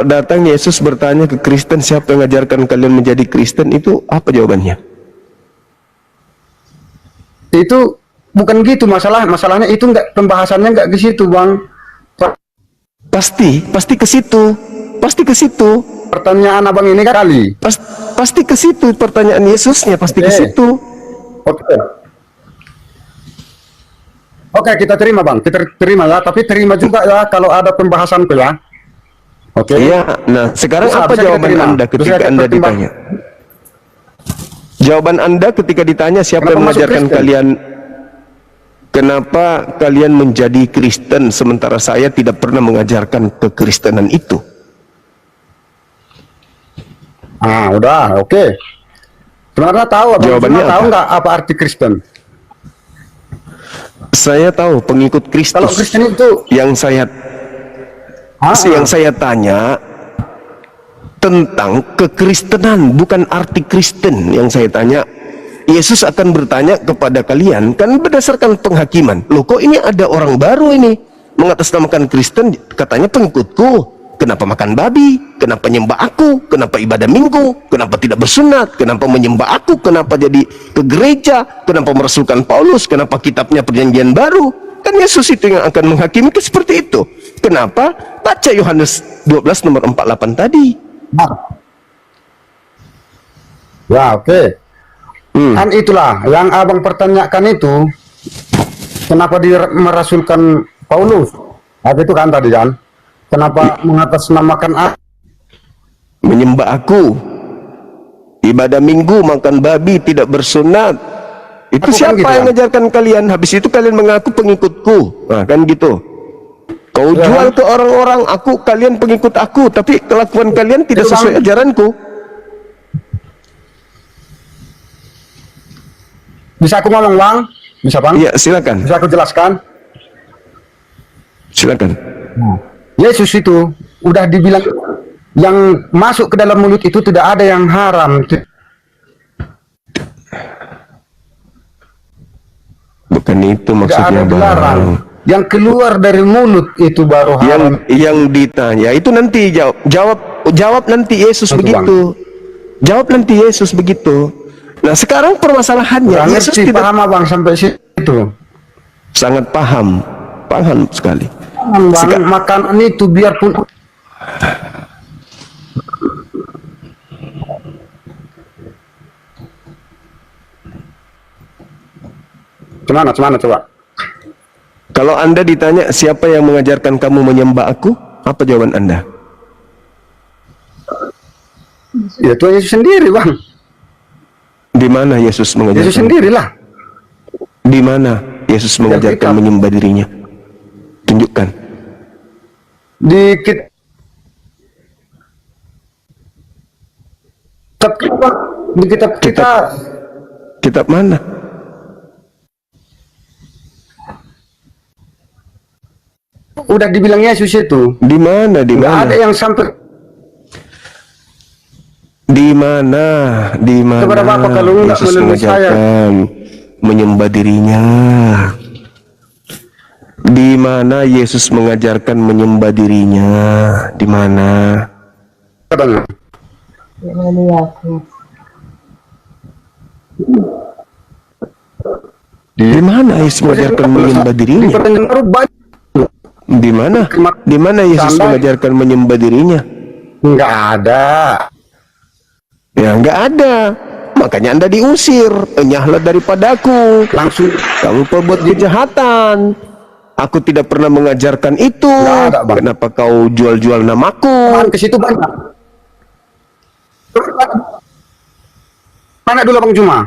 datang Yesus bertanya ke Kristen siapa yang mengajarkan kalian menjadi Kristen, itu apa jawabannya? Itu bukan gitu masalahnya itu enggak, pembahasannya enggak ke situ Bang. Pasti ke situ. Pertanyaan abang ini kan kali. Pasti ke situ pertanyaan Yesusnya, pasti ke situ. Oke, kita terima Bang, kita terima ya, tapi terima juga ya kalau ada pembahasan tuh ya. Oke. Iya, nah sekarang apa jawaban Anda ketika Anda ditanya? Jawaban Anda ketika ditanya siapa yang mengajarkan kalian, kenapa kalian menjadi Kristen sementara saya tidak pernah mengajarkan kekristenan itu? Udah, oke. Sebenarnya tahu Abang, jawabannya tahu nggak apa arti Kristen? Saya tahu pengikut Kristus. Kalau Kristen itu yang saya tanya tentang kekristenan, bukan arti Kristen. Yang saya tanya, Yesus akan bertanya kepada kalian kan berdasarkan penghakiman. Loh, kok ini ada orang baru ini mengatasnamakan Kristen, katanya pengikutku. Kenapa makan babi? Kenapa nyembah aku? Kenapa ibadah minggu? Kenapa tidak bersunat? Kenapa menyembah aku? Kenapa jadi ke gereja? Kenapa merasulkan Paulus? Kenapa kitabnya perjanjian baru? Kan Yesus itu yang akan menghakimi seperti itu. Kenapa? Baca Yohanes 12 nomor 48 tadi. Ya, oke. Kan itulah yang abang pertanyakan itu, kenapa dia merasulkan Paulus? Itu kan tadi kan. Kenapa mengatasnamakan menyembah aku, ibadah minggu, makan babi, tidak bersunat? Itu aku siapa kan gitu, yang mengajarkan kalian? Habis itu kalian mengaku pengikutku. Nah, kan gitu. Kau jual ke orang-orang, kalian pengikut aku, tapi kelakuan kalian tidak sesuai ajaranku. Bisa aku ngomong Bang? Bisa Bang? Iya, silakan. Bisa aku jelaskan? Silakan. Yesus itu udah dibilang yang masuk ke dalam mulut itu tidak ada yang haram. Bukan itu maksudnya Bang. Yang keluar dari mulut itu baru haram. Yang ditanya itu nanti jawab nanti Yesus begitu. Jawab nanti Yesus begitu. Nah, sekarang permasalahannya Yesus tidak paham Bang sampai situ. Sangat paham. paham sekali. Bang, makanan itu biarpun Cemana coba. Kalau Anda ditanya siapa yang mengajarkan kamu menyembah aku, apa jawaban Anda? Ya Tuhan Yesus sendiri, Bang. Di mana Yesus mengajarkan? Yesus sendirilah. Di mana Yesus mengajarkan kitab. menyembah dirinya? Tunjukkan. Di kitab kita, di kitab kita. Kitab mana? Udah dibilang Yesus itu. Di mana? Di Nggak mana? ada yang sampai Di mana? Di mana? kepada Bapa kalau enggak Yesus melalui saya. mengajarkan menyembah dirinya. Di mana Yesus mengajarkan menyembah dirinya? Di mana? Katanya. Di mana Yesus mengajarkan menyembah Di dirinya? pertanyaan baru banyak. Di mana? Di mana Yesus Sampai- mengajarkan menyembah dirinya? Nggak ada. Ya nggak ada. Makanya Anda diusir. Enyahlah daripadaku. Langsung Kamu perbuat kejahatan. Aku tidak pernah mengajarkan itu. Nggak ada, Bang. Kenapa kau jual-jual namaku? ke situ banyak. Mana dulu Bang Juma?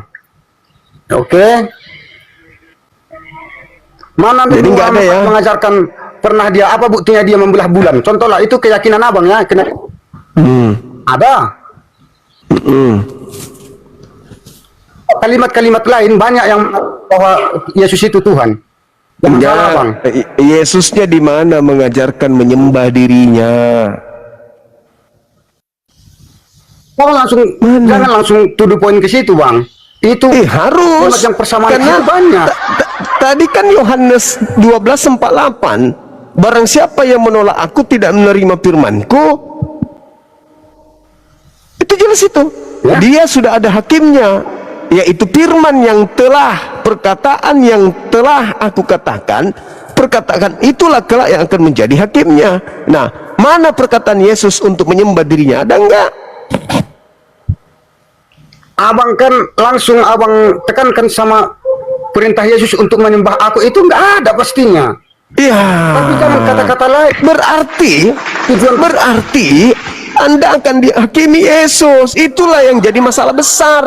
Oke. Mana Jadi dulu nggak ada ya? mengajarkan pernah dia apa buktinya dia membelah bulan? Contohlah itu keyakinan abang ya. Ada. Kalimat-kalimat lain banyak yang bahwa Yesus itu Tuhan. Yang salah Bang. Yesusnya di mana mengajarkan menyembah dirinya? Bang langsung jangan langsung tuduh poin ke situ Bang. Itu Harus. kalimat yang persamaan Karena itu banyak. Tadi kan Yohanes 12:48, barang siapa yang menolak aku tidak menerima firmanku. Itu jelas itu. Ya. Dia sudah ada hakimnya, yaitu firman yang telah, perkataan yang telah aku katakan, perkataan itulah kelak yang akan menjadi hakimnya. Nah, mana perkataan Yesus untuk menyembah dirinya? Ada enggak? Abang kan langsung abang tekankan sama perintah Yesus untuk menyembah aku itu nggak ada pastinya. Ya. Tapi jangan kata-kata lain. Berarti Anda akan dihakimi Yesus. Itulah yang jadi masalah besar.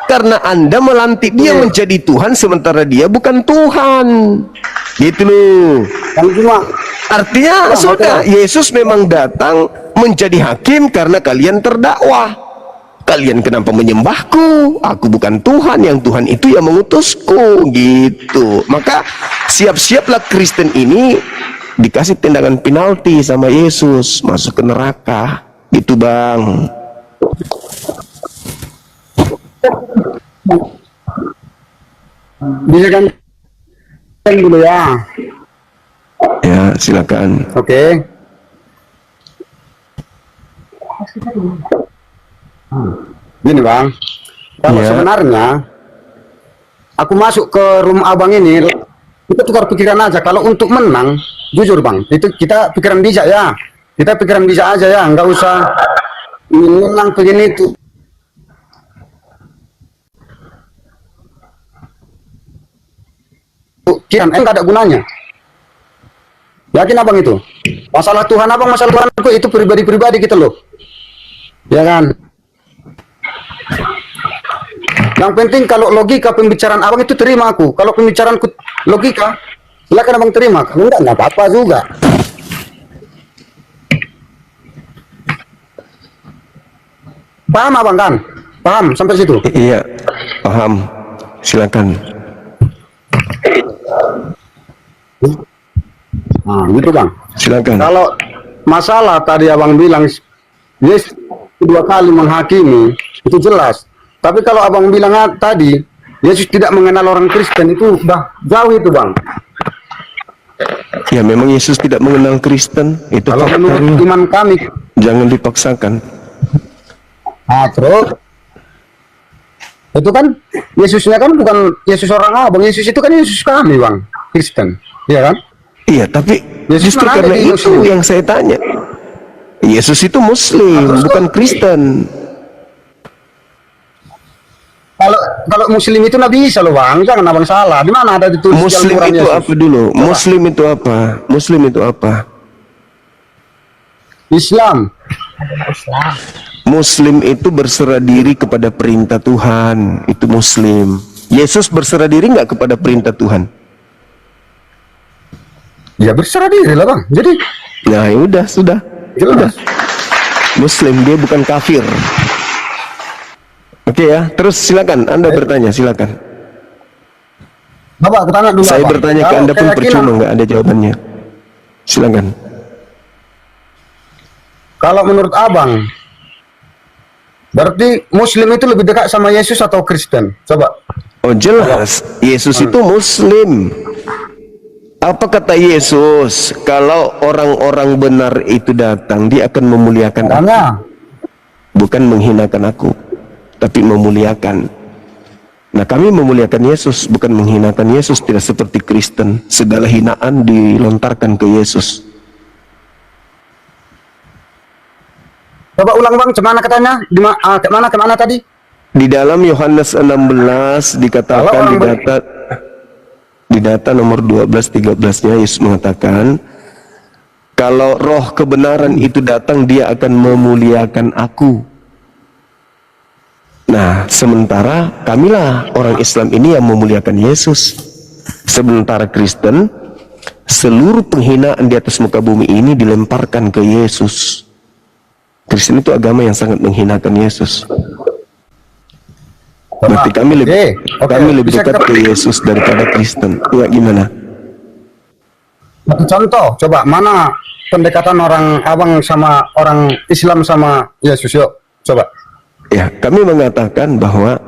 Karena Anda melantik dia menjadi Tuhan sementara dia bukan Tuhan. Gitu loh. Yang cuma Artinya sudah Yesus memang datang menjadi hakim karena kalian terdakwah. Kalian kenapa menyembahku? Aku bukan Tuhan, yang Tuhan itu yang mengutusku, gitu. Maka siap-siaplah Kristen ini dikasih tendangan penalti sama Yesus, masuk ke neraka, gitu Bang. bisa kan dulu ya. Ya, silakan. Oke. Gini Bang, kalau Ya. sebenarnya aku masuk ke rumah abang ini, kita tukar pikiran aja. Kalau untuk menang, jujur Bang, itu kita pikiran bijak ya. Kita pikiran bijak aja ya, nggak usah menang begini itu. Kian, nggak ada gunanya. Yakin abang itu? Masalah Tuhan abang, masalah Tuhan aku itu pribadi-pribadi kita loh. Ya kan? Yang penting kalau logika pembicaraan abang itu terima aku. Kalau pembicaraanku logika, silakan abang terima. Kalau enggak, nggak apa-apa juga. Paham abang kan? Paham sampai situ? Iya, paham. Silakan. Nah, gitu bang. Silakan. Kalau masalah tadi abang bilang, yes, dua kali menghakimi, itu jelas. Tapi kalau abang bilang tadi, Yesus tidak mengenal orang Kristen, itu udah jauh itu bang. Ya memang Yesus tidak mengenal Kristen, itu Kalau menurut faktanya. iman kami, Jangan dipaksakan. terus itu kan Yesusnya kan bukan Yesus orang abang, Yesus itu kan Yesus kami bang, Kristen, iya kan? Iya, tapi Yesus justru mana ada karena di itu Muslim? yang saya tanya. Yesus itu Muslim, Terus bukan kok- Kristen. Kalau Muslim itu Nabi Isa loh bang, jangan abang salah. Di mana ada ditulis di Muslim Al-Quran itu Yesus? apa dulu? Coba. Muslim itu apa? Muslim itu apa? Islam. Muslim itu berserah diri kepada perintah Tuhan. Itu Muslim. Yesus berserah diri nggak kepada perintah Tuhan? Ya berserah diri lah bang. Jadi Nah, ya udah, sudah. jelas. Muslim, dia bukan kafir. Oke ya, terus silakan Anda bertanya, silakan. Bapak, aku tanya dulu. Saya Abang. bertanya ke Kalau Anda pun keyakinan- percuma, nggak ada jawabannya. Silakan. Kalau menurut abang, berarti Muslim itu lebih dekat sama Yesus atau Kristen? Coba. Oh jelas, Yesus itu Muslim. Apa kata Yesus? Kalau orang-orang benar itu datang, dia akan memuliakan aku. Tanya. Bukan menghinakan aku, tapi memuliakan. Nah, kami memuliakan Yesus, bukan menghinakan Yesus. Tidak seperti Kristen, segala hinaan dilontarkan ke Yesus. Coba ulang bang, kemana katanya? Kemana tadi? Di dalam Yohanes 16 Kalau dikatakan orang di data nomor 12-13-nya Yesus mengatakan, kalau roh kebenaran itu datang, dia akan memuliakan aku. Nah, sementara kamilah orang Islam ini yang memuliakan Yesus. Sementara Kristen, seluruh penghinaan di atas muka bumi ini dilemparkan ke Yesus. Kristen itu agama yang sangat menghinakan Yesus. Berarti kami lebih Bisa dekat kita- ke Yesus daripada Kristen. Ya gimana? Satu contoh, coba mana pendekatan orang abang sama orang Islam sama Yesus? Yuk, coba. Ya, kami mengatakan bahwa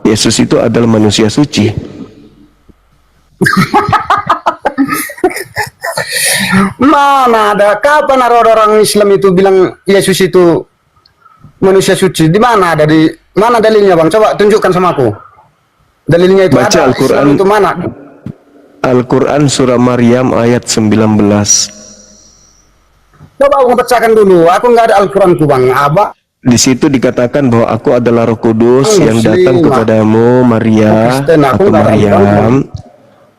Yesus itu adalah manusia suci. Mana ada? Kapan ada orang Islam itu bilang Yesus itu manusia suci? Di mana ada? Di mana dalilnya bang? Coba tunjukkan sama aku. Dalilnya itu Baca ada. Al-Quran. Islam itu mana? Al-Quran surah Maryam ayat 19. Coba aku bacakan dulu. Aku nggak ada Al-Quran ku bang. Abah. Di situ dikatakan bahwa aku adalah Roh Kudus yang datang kepadamu Maria Kristen, aku atau nggak ada Maryam Al-Quran.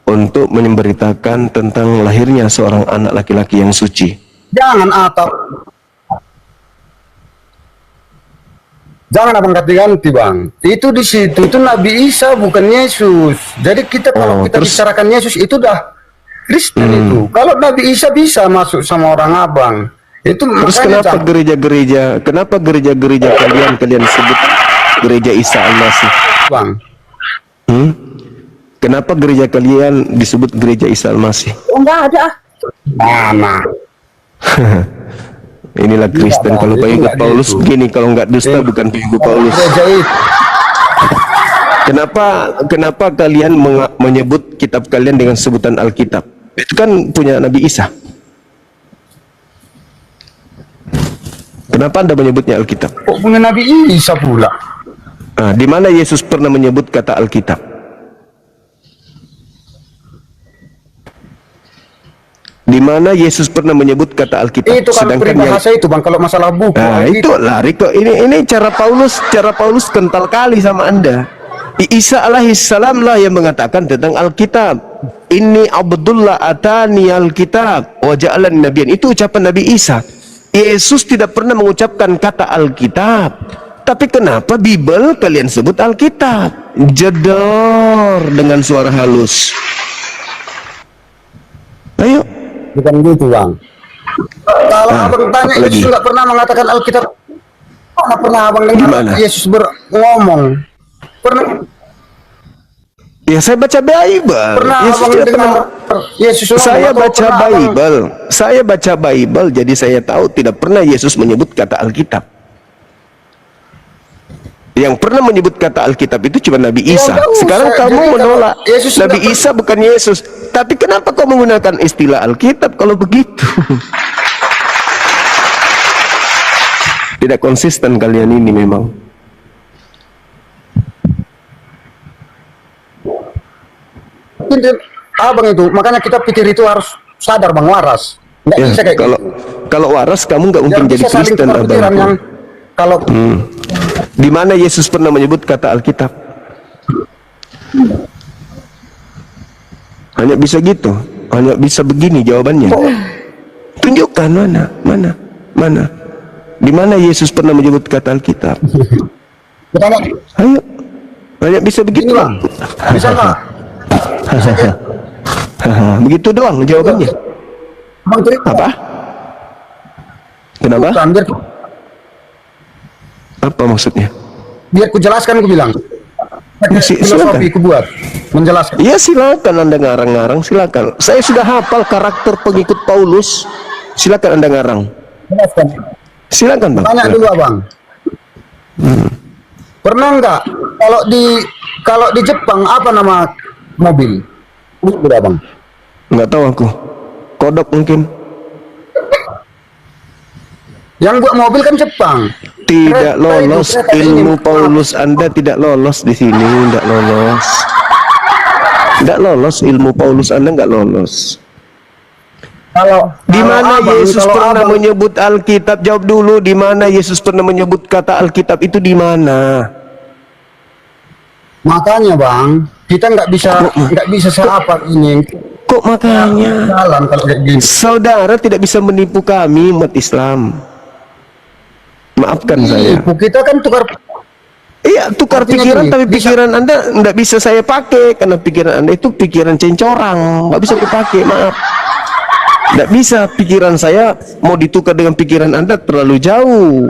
untuk memberitakan tentang lahirnya seorang anak laki-laki yang suci. Jangan atau jangan abang ganti bang. Itu di situ itu Nabi Isa bukan Yesus. Jadi kita kalau kita terus- bicarakan Yesus itu dah Kristen itu. Kalau Nabi Isa bisa masuk sama orang abang. Itu Terus makanya kenapa gereja-gereja kalian sebut gereja Isa Al-Masih? bang. Kenapa gereja kalian disebut gereja Isa Al-Masih? Oh, enggak ada. Mana? Inilah Kristen. Bang, Kalau itu pengikut nggak Paulus gitu. begini, kalau nggak dusta bukan pengikut Paulus. Gereja itu. Kenapa kalian menyebut kitab kalian dengan sebutan Alkitab? Itu kan punya Nabi Isa. Kenapa Anda menyebutnya Alkitab? Kok punya Nabi Isa pula? Nah, di mana Yesus pernah menyebut kata Alkitab? Di mana Yesus pernah menyebut kata Alkitab? Itu kan peribahasa itu bang. Kalau masalah buku. Nah, Alkitab. itu lari kok. Ini cara Paulus kental kali sama Anda. Isa alaihissalam lah yang mengatakan tentang Alkitab. Inni Abdullah atani Alkitab wa ja'alan nabiyyan. Itu ucapan Nabi Isa. Yesus tidak pernah mengucapkan kata Alkitab. Tapi kenapa Bible kalian sebut Alkitab? Jedor dengan suara halus. Ayo. Bukan gitu bang. Kalau abang tanya apalagi? Yesus nggak pernah mengatakan Alkitab. Mana pernah abang Gimana? dengar Yesus ngomong? Pernah Ya saya baca Bible. Yesus abang tidak dengar pernah. Yesus ngomong? Saya Atau baca pernah abang- Bible. Saya baca Bible, jadi saya tahu tidak pernah Yesus menyebut kata Alkitab. Yang pernah menyebut kata Alkitab itu cuma Nabi Isa. tahu, Sekarang saya- kamu jadi menolak kalau Yesus Nabi tidak Isa bukan Yesus. Tapi kenapa kau menggunakan istilah Alkitab kalau begitu? Tidak konsisten kalian ini memang. Abang itu, makanya kita pikir itu harus sadar bang waras. Nggak Ya, bisa kayak kalau waras kamu nggak mungkin Biar jadi bisa saling Kristen, tukar pikiran abang. yang kalau Di mana Yesus pernah menyebut kata Alkitab? Hanya bisa gitu, hanya bisa begini jawabannya. Tunjukkan mana. Di mana Yesus pernah menyebut kata Alkitab? Bertanya, Ayo, hanya bisa begitu. ini bang, bisa nggak? Begitu doang jawabannya. Bang cerita. Apa? Kenapa? Bukan, Apa maksudnya? biar ku jelaskan, ku bilang. Filosofi ku buat menjelaskan. Ya silakan Anda ngarang-ngarang, silakan. Saya sudah hafal karakter pengikut Paulus. Silakan Anda ngarang. Jelaskan. Silakan Bang. Tanya dulu abang. Pernah nggak kalau di Jepang apa nama mobil? Udah abang. Nggak tahu aku. Kodok mungkin. Yang buat mobil kan Jepang. Tidak lolos kereta ini. ilmu Paulus. Anda tidak lolos di sini, tidak lolos. Tidak lolos ilmu Paulus, Anda nggak lolos. Di mana Yesus pernah menyebut Alkitab? Jawab dulu, di mana Yesus pernah menyebut kata Alkitab itu di mana? Makanya bang, kita nggak bisa seapa ini. Kok makanya? Jalan kalau kayak gini. Saudara tidak bisa menipu kami umat Islam. Maafkan saya. Kita kan tukar. Iya, tukar Artinya pikiran, gini, tapi bisa- pikiran Anda tidak bisa saya pakai karena pikiran Anda itu pikiran cencorang, nggak bisa dipakai. Maaf. Tidak bisa, pikiran saya mau ditukar dengan pikiran Anda terlalu jauh.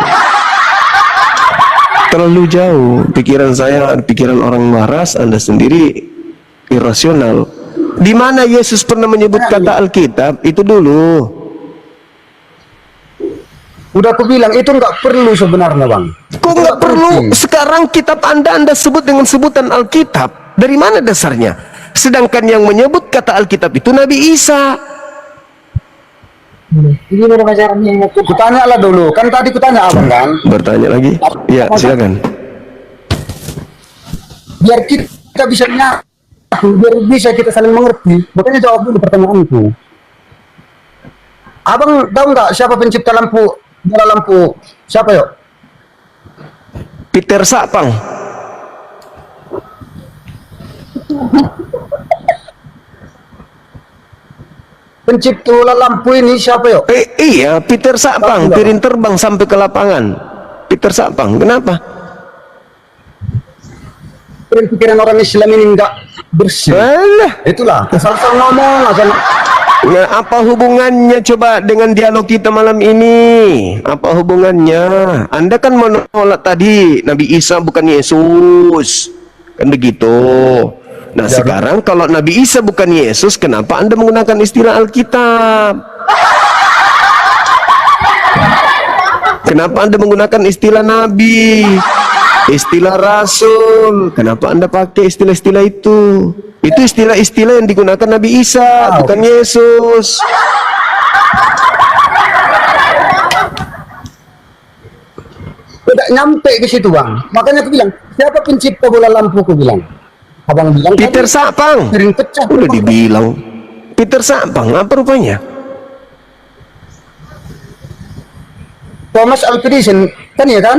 Terlalu jauh. Pikiran saya, pikiran orang waras, Anda sendiri irasional. Di mana Yesus pernah menyebut kata Alkitab? Itu dulu. Udah aku bilang itu nggak perlu sebenarnya bang. Kok nggak perlu? Sekarang kitab Anda sebut dengan sebutan Alkitab. Dari mana dasarnya? Sedangkan yang menyebut kata Alkitab itu Nabi Isa. Kutanya lah dulu, kan tadi kutanya abang kan. Bertanya lagi? Ya, silakan. Biar kita bisa nyatu, biar bisa kita saling mengerti. Makanya jawab dulu pertanyaanku. Abang tahu nggak siapa pencipta bola lampu? Siapa yuk? Peter Sapang. Pencipta bola lampu ini siapa yuk? Iya, Peter Sapang. Piring terbang sampai ke lapangan. Peter Sapang. Kenapa? Pikiran orang Islam ini nggak bersih. Alah. Itulah asal-asal ngomong asal. Nah, apa hubungannya coba dengan dialog kita malam ini? Apa hubungannya? Anda kan menolak tadi Nabi Isa bukan Yesus. Kan begitu. Nah, sekarang kalau Nabi Isa bukan Yesus, kenapa Anda menggunakan istilah Alkitab? Kenapa Anda menggunakan istilah Nabi? Istilah Rasul? Kenapa Anda pakai istilah-istilah itu? Itu istilah-istilah yang digunakan Nabi Isa, bukan Yesus. Tidak nyampe ke situ bang. Makanya aku bilang siapa pencipta bola lampu? Aku bilang. Abang bilang Peter tadi, Sapang. piring pecah. Udah dibilang. Peter Sapang, apa rupanya? Thomas Alva-Edison kan ya kan?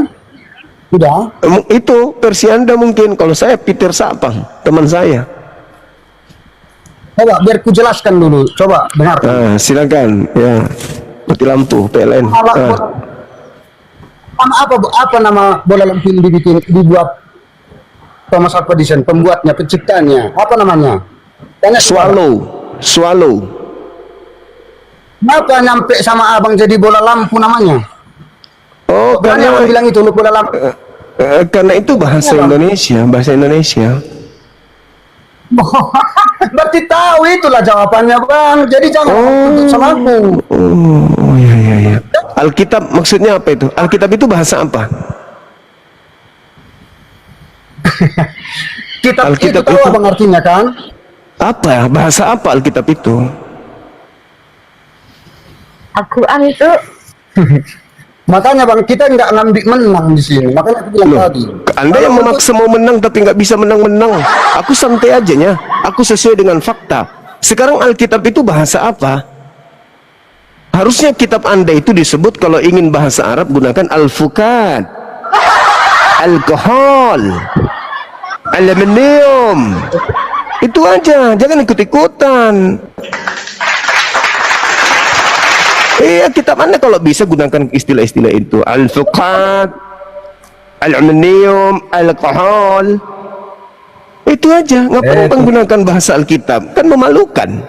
Udah. Itu versi Anda mungkin. Kalau saya Peter Sapang, teman saya. Coba biar ku jelaskan dulu. Coba dengar. Nah, silakan. Ya, mati lampu PLN. Apa nama bola lampu yang dibuat Thomas Alva Edison, pembuatnya, penciptanya? Apa namanya? Tanya Swallow. Kenapa nyampe sama abang jadi bola lampu namanya? Oh, Berani abang bilang itu lu bola lampu. karena itu bahasa Indonesia. Berarti tahu itulah jawabannya bang. Jadi jangan untuk sama aku. Oh, iya. Alkitab maksudnya apa itu? Alkitab itu bahasa apa? Kitab Alkitab itu tahu itu- abang artinya kan? Apa? Bahasa apa Alkitab itu? Al-Quran itu Makanya bang kita nggak ngambil menang di sini. Makanya aku bilang tadi. Anda yang memaksa mau menang tapi nggak bisa menang. Aku santai aja nya. Aku sesuai dengan fakta. Sekarang Alkitab itu bahasa apa? Harusnya kitab Anda itu disebut, kalau ingin bahasa Arab gunakan al-fukat, alkohol, aluminium. Itu aja, jangan ikut-ikutan. Iya, kitab Anda kalau bisa gunakan istilah-istilah itu. Al-fukat, aluminium, alkohol. Itu aja, nggak perlu menggunakan bahasa Alkitab, kan memalukan.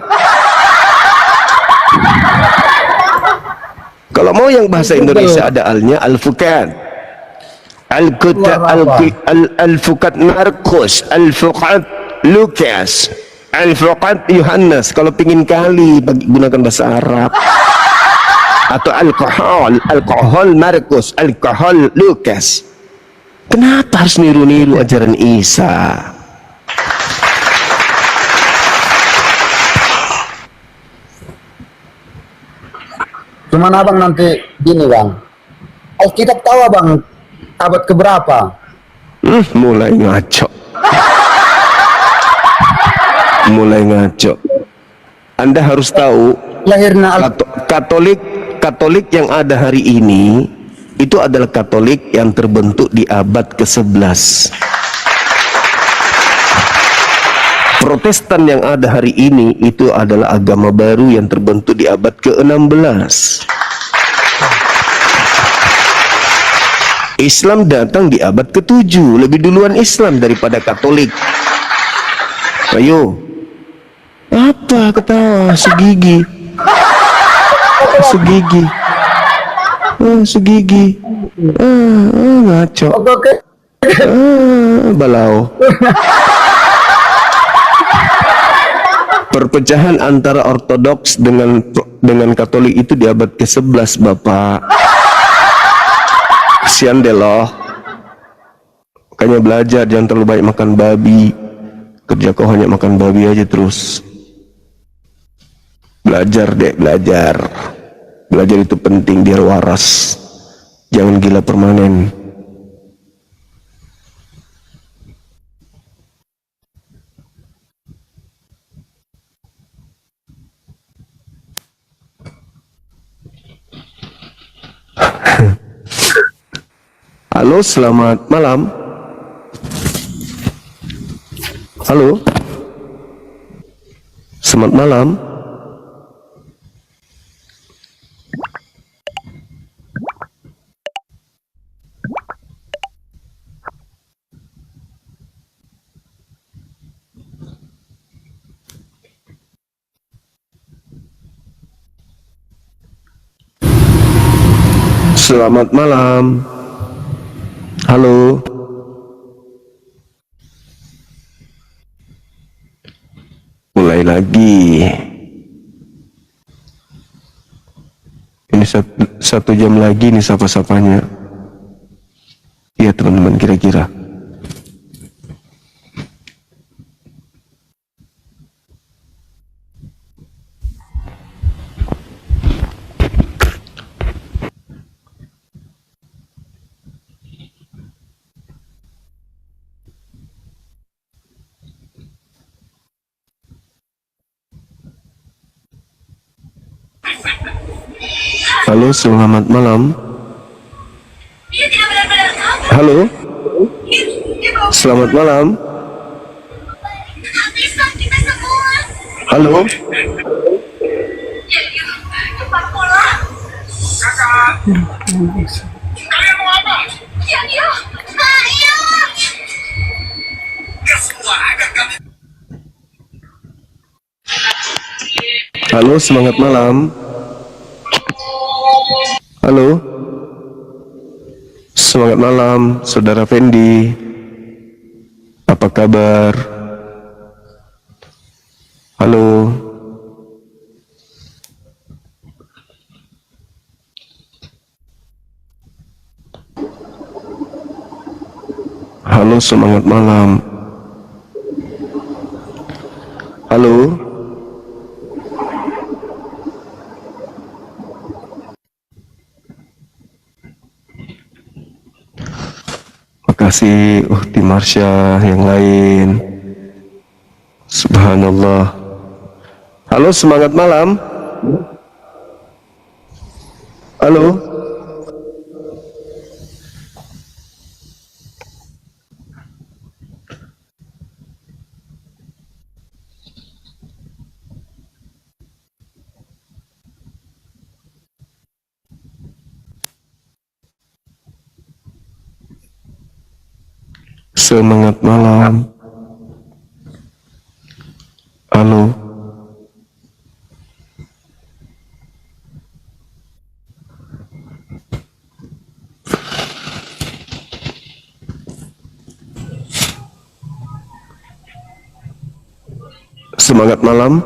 Kalau mau yang bahasa Indonesia ada alnya, al-fukat, al-fukat Markus, al-fukat Lukas, al-fukat Yohanes. Kalau pingin kali gunakan bahasa Arab. Atau alkohol Markus, alkohol Lukas. Kenapa harus niru-niru ajaran Isa? Cuman abang nanti gini bang, Alkitab tahu abang abad keberapa? Mulai ngaco. Mulai ngaco. Anda harus tahu, Lahirnya Katolik yang ada hari ini itu adalah Katolik yang terbentuk di abad ke-11. Protestan yang ada hari ini itu adalah agama baru yang terbentuk di abad ke-16. Islam datang di abad ke-7, lebih duluan Islam daripada Katolik. Ayo, apa ketawa? Segigi, segigi, segigi, ngaco, balau. Perpecahan antara Ortodoks dengan Katolik itu di abad ke-11, Bapak. Kesian deh loh. Makanya belajar, jangan terlalu banyak makan babi. Kerja kau hanya makan babi aja terus. Belajar deh, belajar. Belajar itu penting biar waras. Jangan gila permanen. Halo, selamat malam. Halo, selamat malam. Selamat malam. Halo. Mulai lagi. Ini satu jam lagi nih sapa-sapanya. Iya teman-teman, kira-kira. Halo, selamat malam. Halo, selamat malam. Halo. Kalian mau apa? Halo, semangat malam. Halo. Semangat malam, Saudara Fendi. Apa kabar? Halo. Halo, semangat malam. Halo. Makasih Uhti Marsha, yang lain. Subhanallah. Halo, semangat malam. Halo. Semangat malam. Halo. Semangat malam.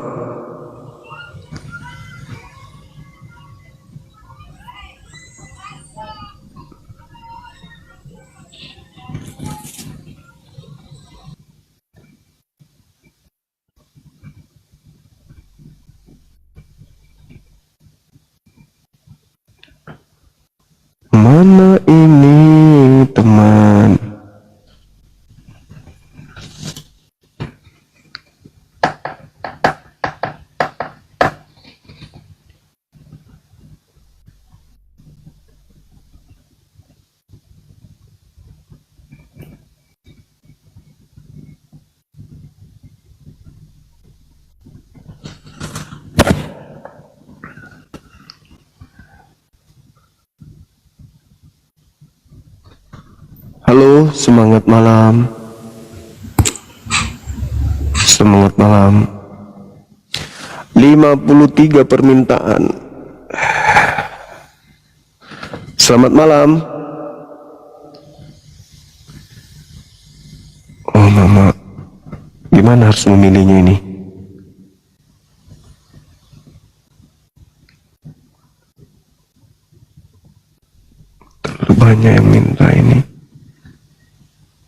Mana ini teman? Halo, semangat malam. Semangat malam. 53 permintaan. Selamat malam. Oh mama, gimana harus memilihnya ini? Terlalu banyak yang minta ini.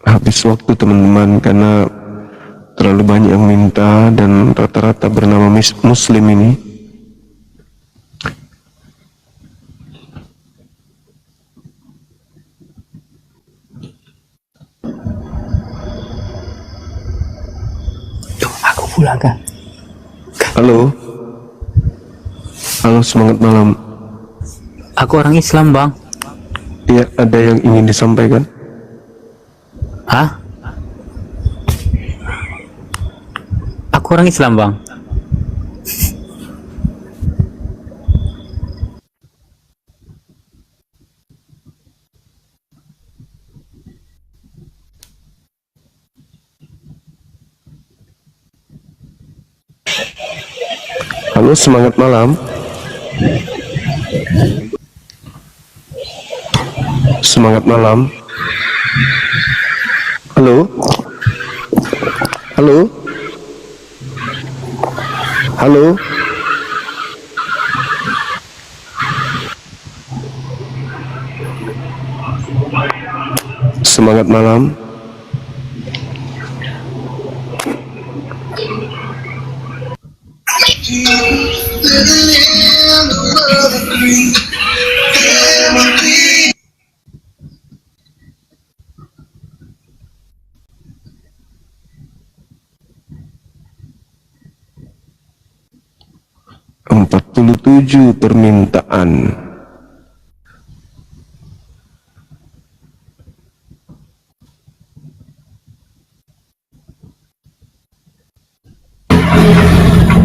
Habis waktu teman-teman karena terlalu banyak yang minta dan rata-rata bernama muslim ini. Aku pulang kan. Halo. Halo, semangat malam. Aku orang Islam, Bang. Iya, ada yang ingin disampaikan? Hah? Aku orang Islam, Bang. Halo, semangat malam. Semangat malam. Halo. Halo. Halo. Semangat malam. Empat puluh 47 permintaan.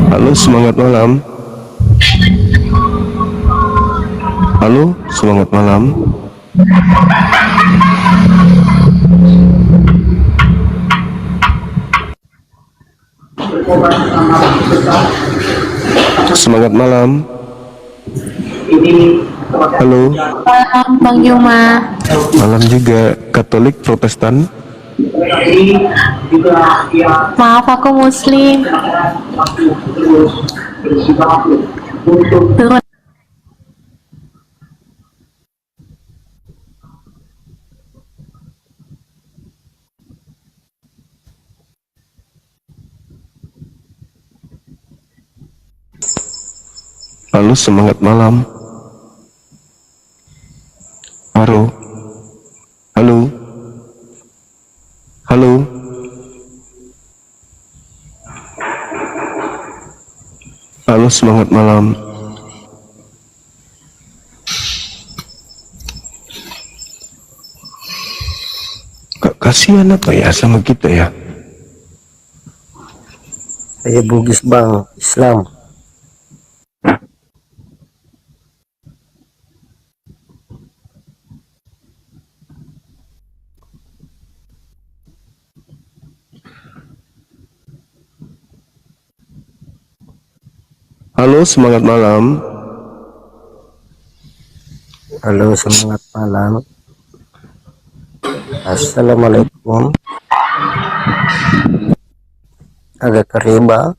Halo, semangat malam. Halo, semangat malam. Semangat malam. Halo. Malam, Bang Juma. Malam juga. Katolik, Protestan. Maaf, aku Muslim. Turun. Halo, semangat malam. Halo. Halo. Halo. Halo, semangat malam. Kasihan apa ya sama kita ya? Saya Bugis bang, Islam. Halo, semangat malam. Halo, semangat malam. Assalamualaikum. Agak keriba.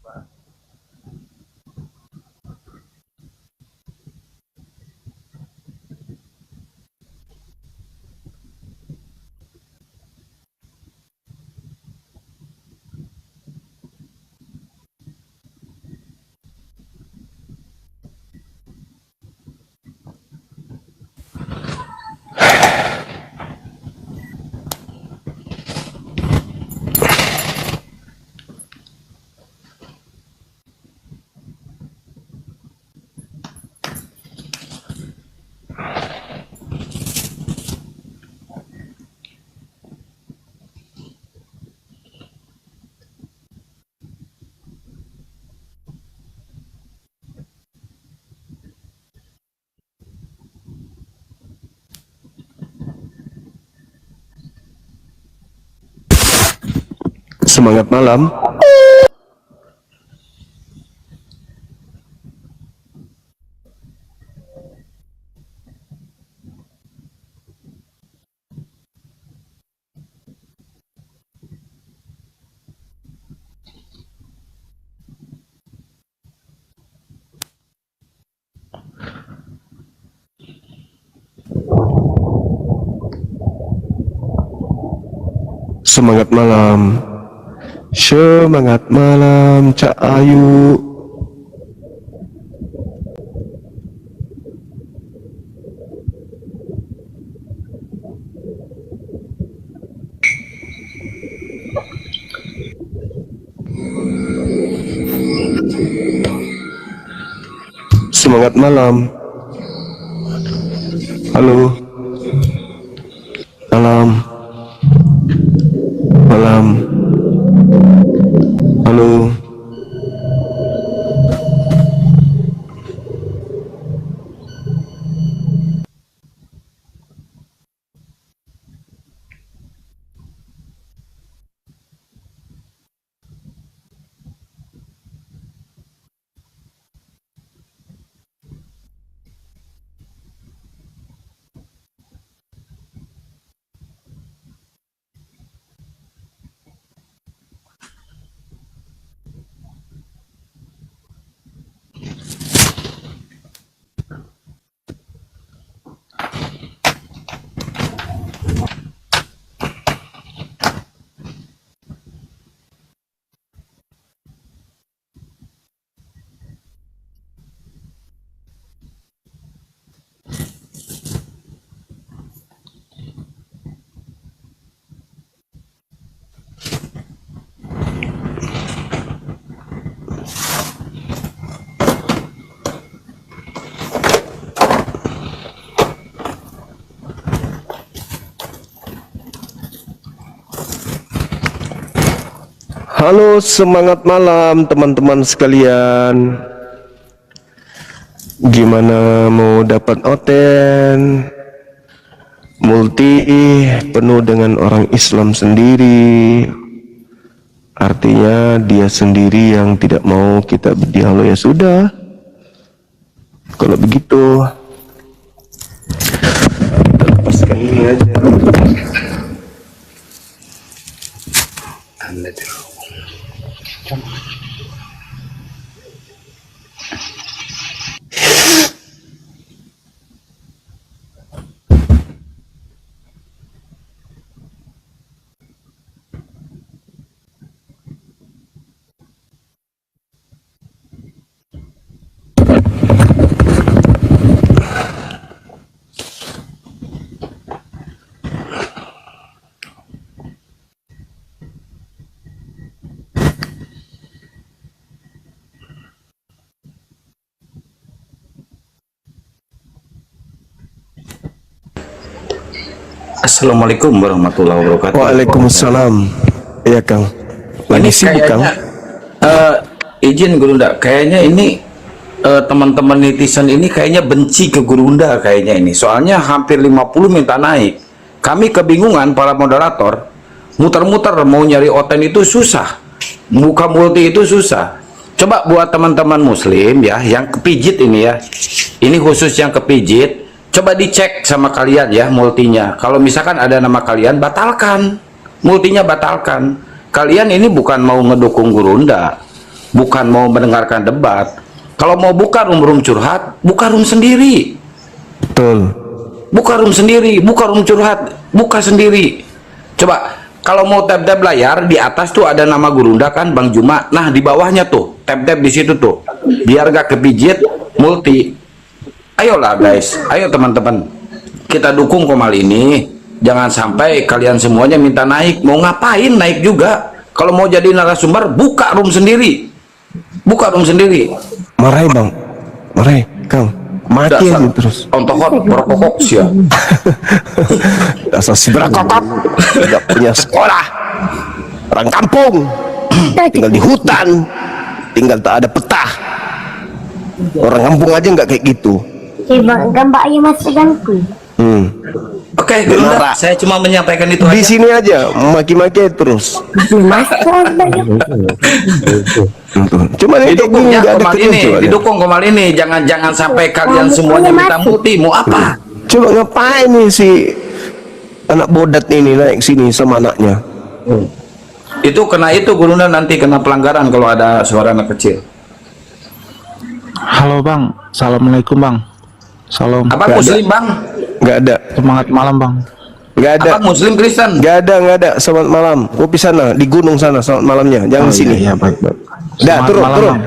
Semangat malam. Semangat malam. Semangat malam, Cak Ayu. Semangat malam. Halo. Malam. Malam. Halo. Halo, semangat malam teman-teman sekalian. Gimana mau dapat oten multi penuh dengan orang Islam sendiri? Artinya dia sendiri yang tidak mau kita berdialog. Ya sudah, kalau begitu kita lepaskan ini aja. Assalamualaikum warahmatullahi wabarakatuh. Waalaikumsalam. Iya Kang. Lagi Ini sibuk Kang. Izin Gurunda, kayaknya ini teman-teman netizen ini kayaknya benci ke Gurunda kayaknya ini. Soalnya hampir 50 minta naik. Kami kebingungan para moderator, muter-muter mau nyari oten itu susah. Buka multi itu susah. Coba buat teman-teman muslim ya yang kepijit ini ya. Ini khusus yang kepijit. Coba dicek sama kalian ya multinya. Kalau misalkan ada nama kalian, batalkan. Multinya batalkan. Kalian ini bukan mau ngedukung Gurunda, bukan mau mendengarkan debat. Kalau mau buka room curhat, buka room sendiri. Betul. Buka room sendiri, buka room curhat, buka sendiri. Coba kalau mau tab-tab layar, di atas tuh ada nama Gurunda kan, Bang Juma. Nah, di bawahnya tuh, tab-tab di situ tuh. Biar gak kepijit multi. Ayolah guys, ayo teman-teman, kita dukung Komal ini. Jangan sampai kalian semuanya minta naik. Mau ngapain naik juga? Kalau mau jadi narasumber, buka room sendiri. Buka room sendiri. Marai Bang, marai Kang. Makin terus. Ontohot berkokok sih ya. Dasar si berkokok. Tidak punya sekolah. Orang kampung. Tinggal di hutan. Tinggal tak ada peta. Orang kampung aja nggak kayak gitu. Gambar ayah masih ganggu. Oke, Gurunda, saya cuma menyampaikan itu Di aja. sini aja maki-maki terus. Cuma ini Didukung ya nggak ada Komal kerja, ini, coba lihat. didukung Komal ini. Jangan sampai kalian semuanya minta multi. Mau apa? Coba ngapain nih si anak bodat ini naik sini sama anaknya? Itu kena itu Gurunda, nanti kena pelanggaran kalau ada suara anak kecil. Halo Bang, Assalamualaikum Bang. Salam. Apa Nggak muslim Bang? Nggak ada. Semangat malam Bang. Nggak ada. Apa muslim Kristen? Nggak ada. Selamat malam. Kopi sana di gunung sana. Selamat malamnya. Jangan Oh, sini. iya, baik. Dah Selamat turun. malam, Bang.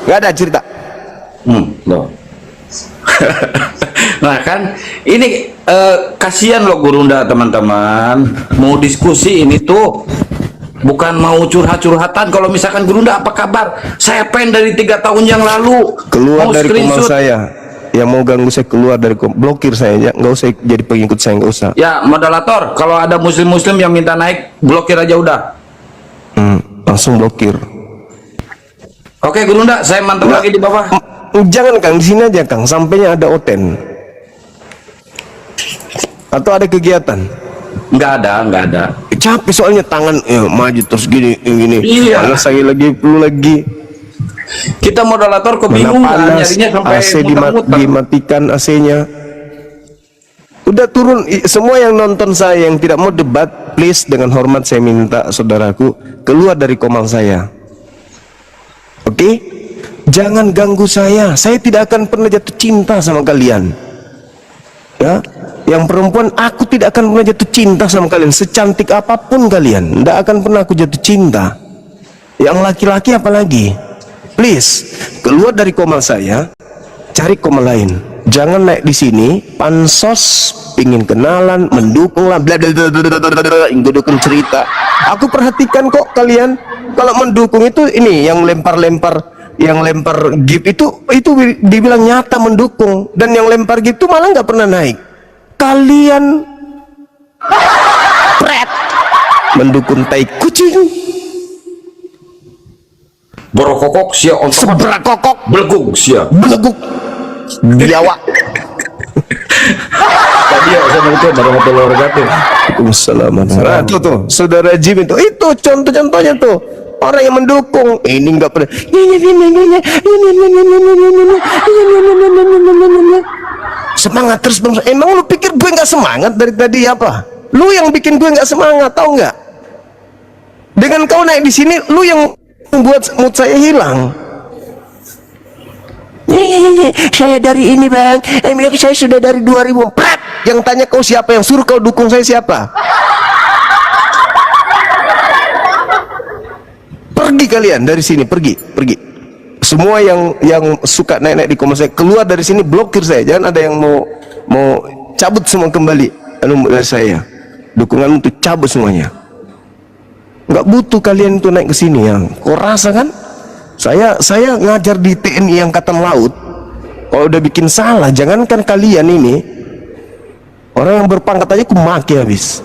Nggak ada cerita. Loh. Nah kan ini kasihan loh Gurunda teman-teman, mau diskusi ini tuh bukan mau curhat-curhatan. Kalau misalkan Gurunda apa kabar, saya pen dari 3 tahun yang lalu Keluar mau dari Komal screenshot. saya. Yang mau ganggu saya keluar dari blokir saya. Ya, nggak usah jadi pengikut saya, nggak usah. Ya moderator, kalau ada muslim-muslim yang minta naik, blokir aja udah. Langsung blokir. Oke Gurunda, saya mantap lagi di bawah. Jangan Kang, di sini aja Kang. Sampainya ada oten. Atau ada kegiatan. Nggak ada. Capek soalnya tangan maju terus gini. Iya. Panas perlu lagi. Kita moderator Mana kebingungan panas, nyarinya sampai AC muter-muter. dimatikan AC-nya. Udah turun. Semua yang nonton saya yang tidak mau debat, please dengan hormat saya minta saudaraku keluar dari Komal saya. Oke? Jangan ganggu saya. Saya tidak akan pernah jatuh cinta sama kalian. Ya, yang perempuan aku tidak akan pernah jatuh cinta sama kalian. Secantik apapun kalian, tidak akan pernah aku jatuh cinta. Yang laki-laki apalagi. Please, keluar dari Komal saya, cari Komal lain. Jangan naik di sini, pansos, pingin kenalan, mendukung lah, bla bla bla bla bla bla bla, dukung cerita. Aku perhatikan kok kalian, kalau mendukung itu ini yang lempar gift itu dibilang nyata mendukung, dan yang lempar gift itu malah nggak pernah naik. Kalian pret mendukung tai kucing. Borokokok sia on Sebrakokok beleguk sia. beleguk biawak. Tadi ya Assalamualaikum warahmatullahi wabarakatuh. Waalaikumsalam. Tuh, saudara Jim itu contoh-contohnya tuh orang yang mendukung. Ini nggak pernah. Semangat terus bang. Emang lu pikir gue nggak semangat dari tadi apa? Lu yang bikin gue nggak semangat, tahu nggak? Dengan kau naik di sini, lu yang membuat mood saya hilang. Saya dari ini bang, saya sudah dari 2004. Yang tanya kau siapa, yang suruh kau dukung saya siapa? Pergi kalian dari sini, pergi. Semua yang suka naik di Komal saya, keluar dari sini, blokir saya. Jangan ada yang mau cabut semua kembali dari saya. Dukunganmu itu cabut semuanya. Nggak butuh kalian itu naik ke sini ya. Kau rasa kan? Saya ngajar di TNI Angkatan Laut. Kalau udah bikin salah, jangankan kalian ini, Orang yang berpangkat aja aku maki habis.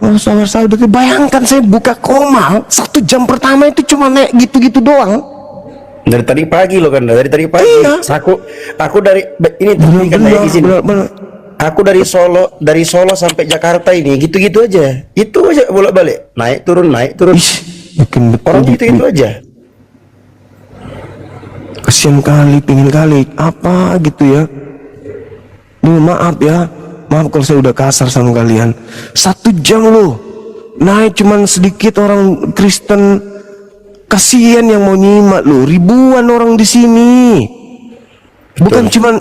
Oh, saudara-saudara, bayangkan saya buka Komal 1 jam pertama itu cuma naik gitu-gitu doang. Dari tadi pagi loh kan, dari tadi pagi. Iya. Aku dari ini tadi kan naik di sini. Bener. Aku dari Solo sampai Jakarta ini gitu-gitu aja. Itu aja bolak-balik. Naik turun. Bikin betul. Orang gitu aja. Kasian kali, pingin kali apa gitu ya. Duh, maaf ya, maaf kalau saya udah kasar sama kalian. 1 jam loh naik cuman sedikit orang Kristen. Kasian yang mau nyimak loh, ribuan orang di sini. Bukan cuman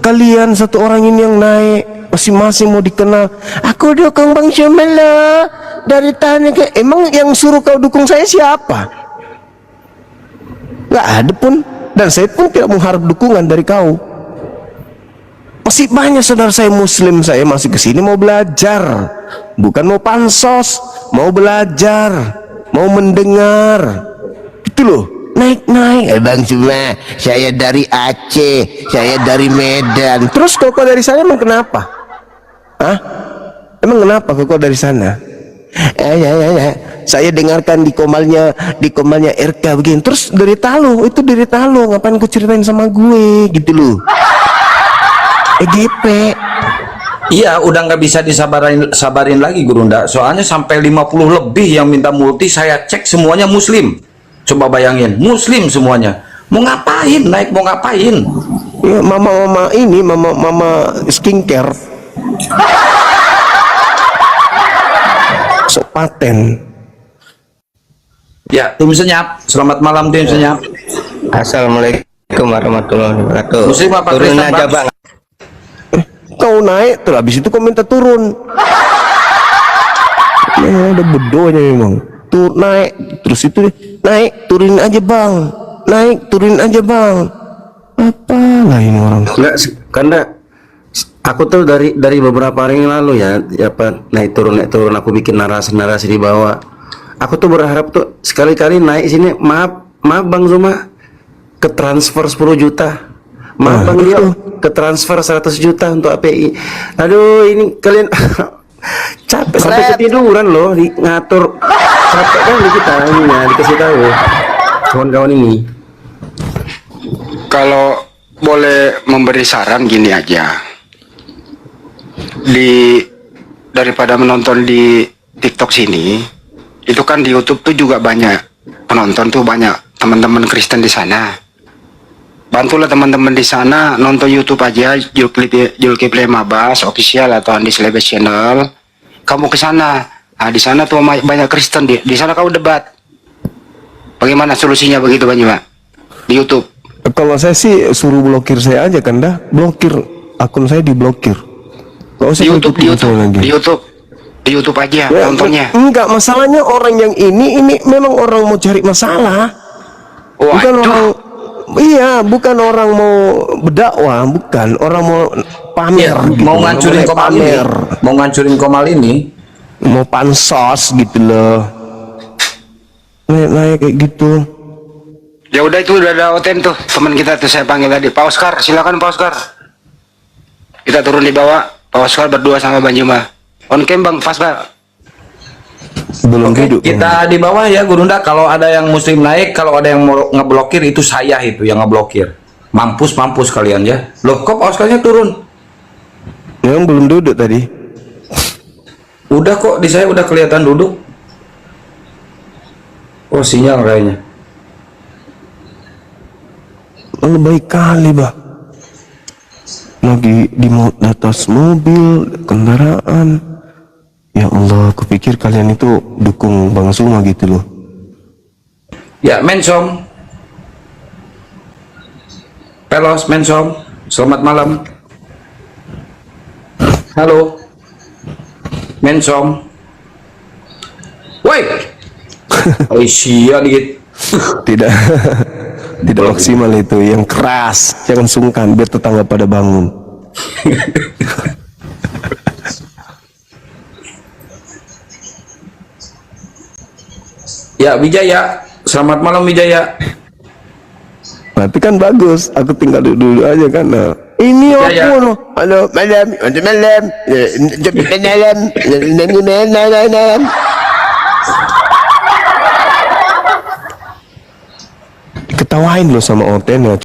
kalian 1 orang ini yang naik, masing-masing mau dikenal. Aku dukung Bang Syamel loh dari tanya ke. Emang yang suruh kau dukung saya siapa? Gak ada pun. Dan saya pun tidak mengharap dukungan dari kau. Masih banyak saudara saya Muslim, saya masih kesini mau belajar, bukan mau pansos, mau belajar, mau mendengar. Itu loh, naik. Bang cuma saya dari Aceh, saya dari Medan. Terus kau dari sana emang kenapa? Hah? Emang kenapa kau dari sana? Ya. Saya dengarkan di komalnya RK begini. Terus derita lo, ngapain kau ceritain sama gue gitu loh. EGP. Iya, udah nggak bisa sabarin lagi Gurunda. Soalnya sampai 50 lebih yang minta multi, saya cek semuanya Muslim. Coba bayangin, Muslim semuanya. Mau ngapain? Naik mau ngapain? Ya, mama skincare. Sok paten. Ya, tim senyap. Selamat malam tim senyap. Assalamualaikum warahmatullahi wabarakatuh. Muslim apa Turun Kristen, aja Bang? bang. Kau naik, terus habis itu kau minta turun. Ada bedonya memang. Tuh naik, terus itu naik, turunin aja bang. Naik, turunin aja bang. Apalah ini orang. Enggak, karena aku tuh dari beberapa hari yang lalu ya naik turun aku bikin narasi di bawah. Aku tuh berharap tuh sekali-kali naik sini, maaf Bang Zuma, ke transfer 10 juta. Maaf Bang Dio, ke transfer 100 juta untuk API. Aduh, ini kalian capek sampai ketiduran loh ngatur. Capek kan di kita ini ya, dikasih tahu kawan-kawan ini. Kalau boleh memberi saran gini aja, daripada menonton di TikTok sini, itu kan di YouTube tuh juga banyak penonton tuh, banyak teman-teman Kristen di sana. Bantulah teman-teman di sana nonton YouTube aja, Zulkifli Mabas official atau Andi Slebes channel. Kamu ke sana, di sana tuh banyak Kristen, di sana kau debat. Bagaimana solusinya begitu Bang Juma? Di YouTube. Kalau saya sih suruh blokir saya aja kan dah, blokir akun saya diblokir. Di YouTube aja ya, nontonnya. Enggak, masalahnya orang yang ini memang orang mau cari masalah. Bukan orang, iya, bukan orang mau berdakwah, bukan orang mau pamer. Ya, gitu. mau ngancurin Komal ini, mau ngancurin Komal ini, mau pansos gitu loh. Naik kayak gitu. Ya udah, itu udah ada Oten tuh, teman kita tuh saya panggil tadi, Pak Oscar, silakan Pak Oscar. Kita turun di bawah, Pak Oscar berdua sama Bang Juma. On cam Bang, pas Pak. Belum duduk. Kita di bawah ya Gurunda. Kalau ada yang Muslim naik, kalau ada yang mau ngeblokir, itu saya itu yang ngeblokir. Mampus kalian ya. Loh, kok Pak Oscarnya turun? Yang belum duduk tadi. Udah kok, di saya udah kelihatan duduk. Oh, sinyal kayaknya. Baik kali bah, lagi di atas mobil kendaraan. Ya Allah, kupikir kalian itu dukung Bang Suma gitu loh. Ya, Mensom Pelos, Mensom, selamat malam. Halo Mensom. Woi. Oh iya dikit. Tidak maksimal itu, yang keras, jangan sungkan biar tetangga pada bangun. Ya Wijaya, selamat malam Wijaya. Tapi kan bagus, aku tinggal dulu aja kan. Nah. Ini Ya, aku ya. no. Halo, malam, malam, malam. Ketawain lo sama Oten ya.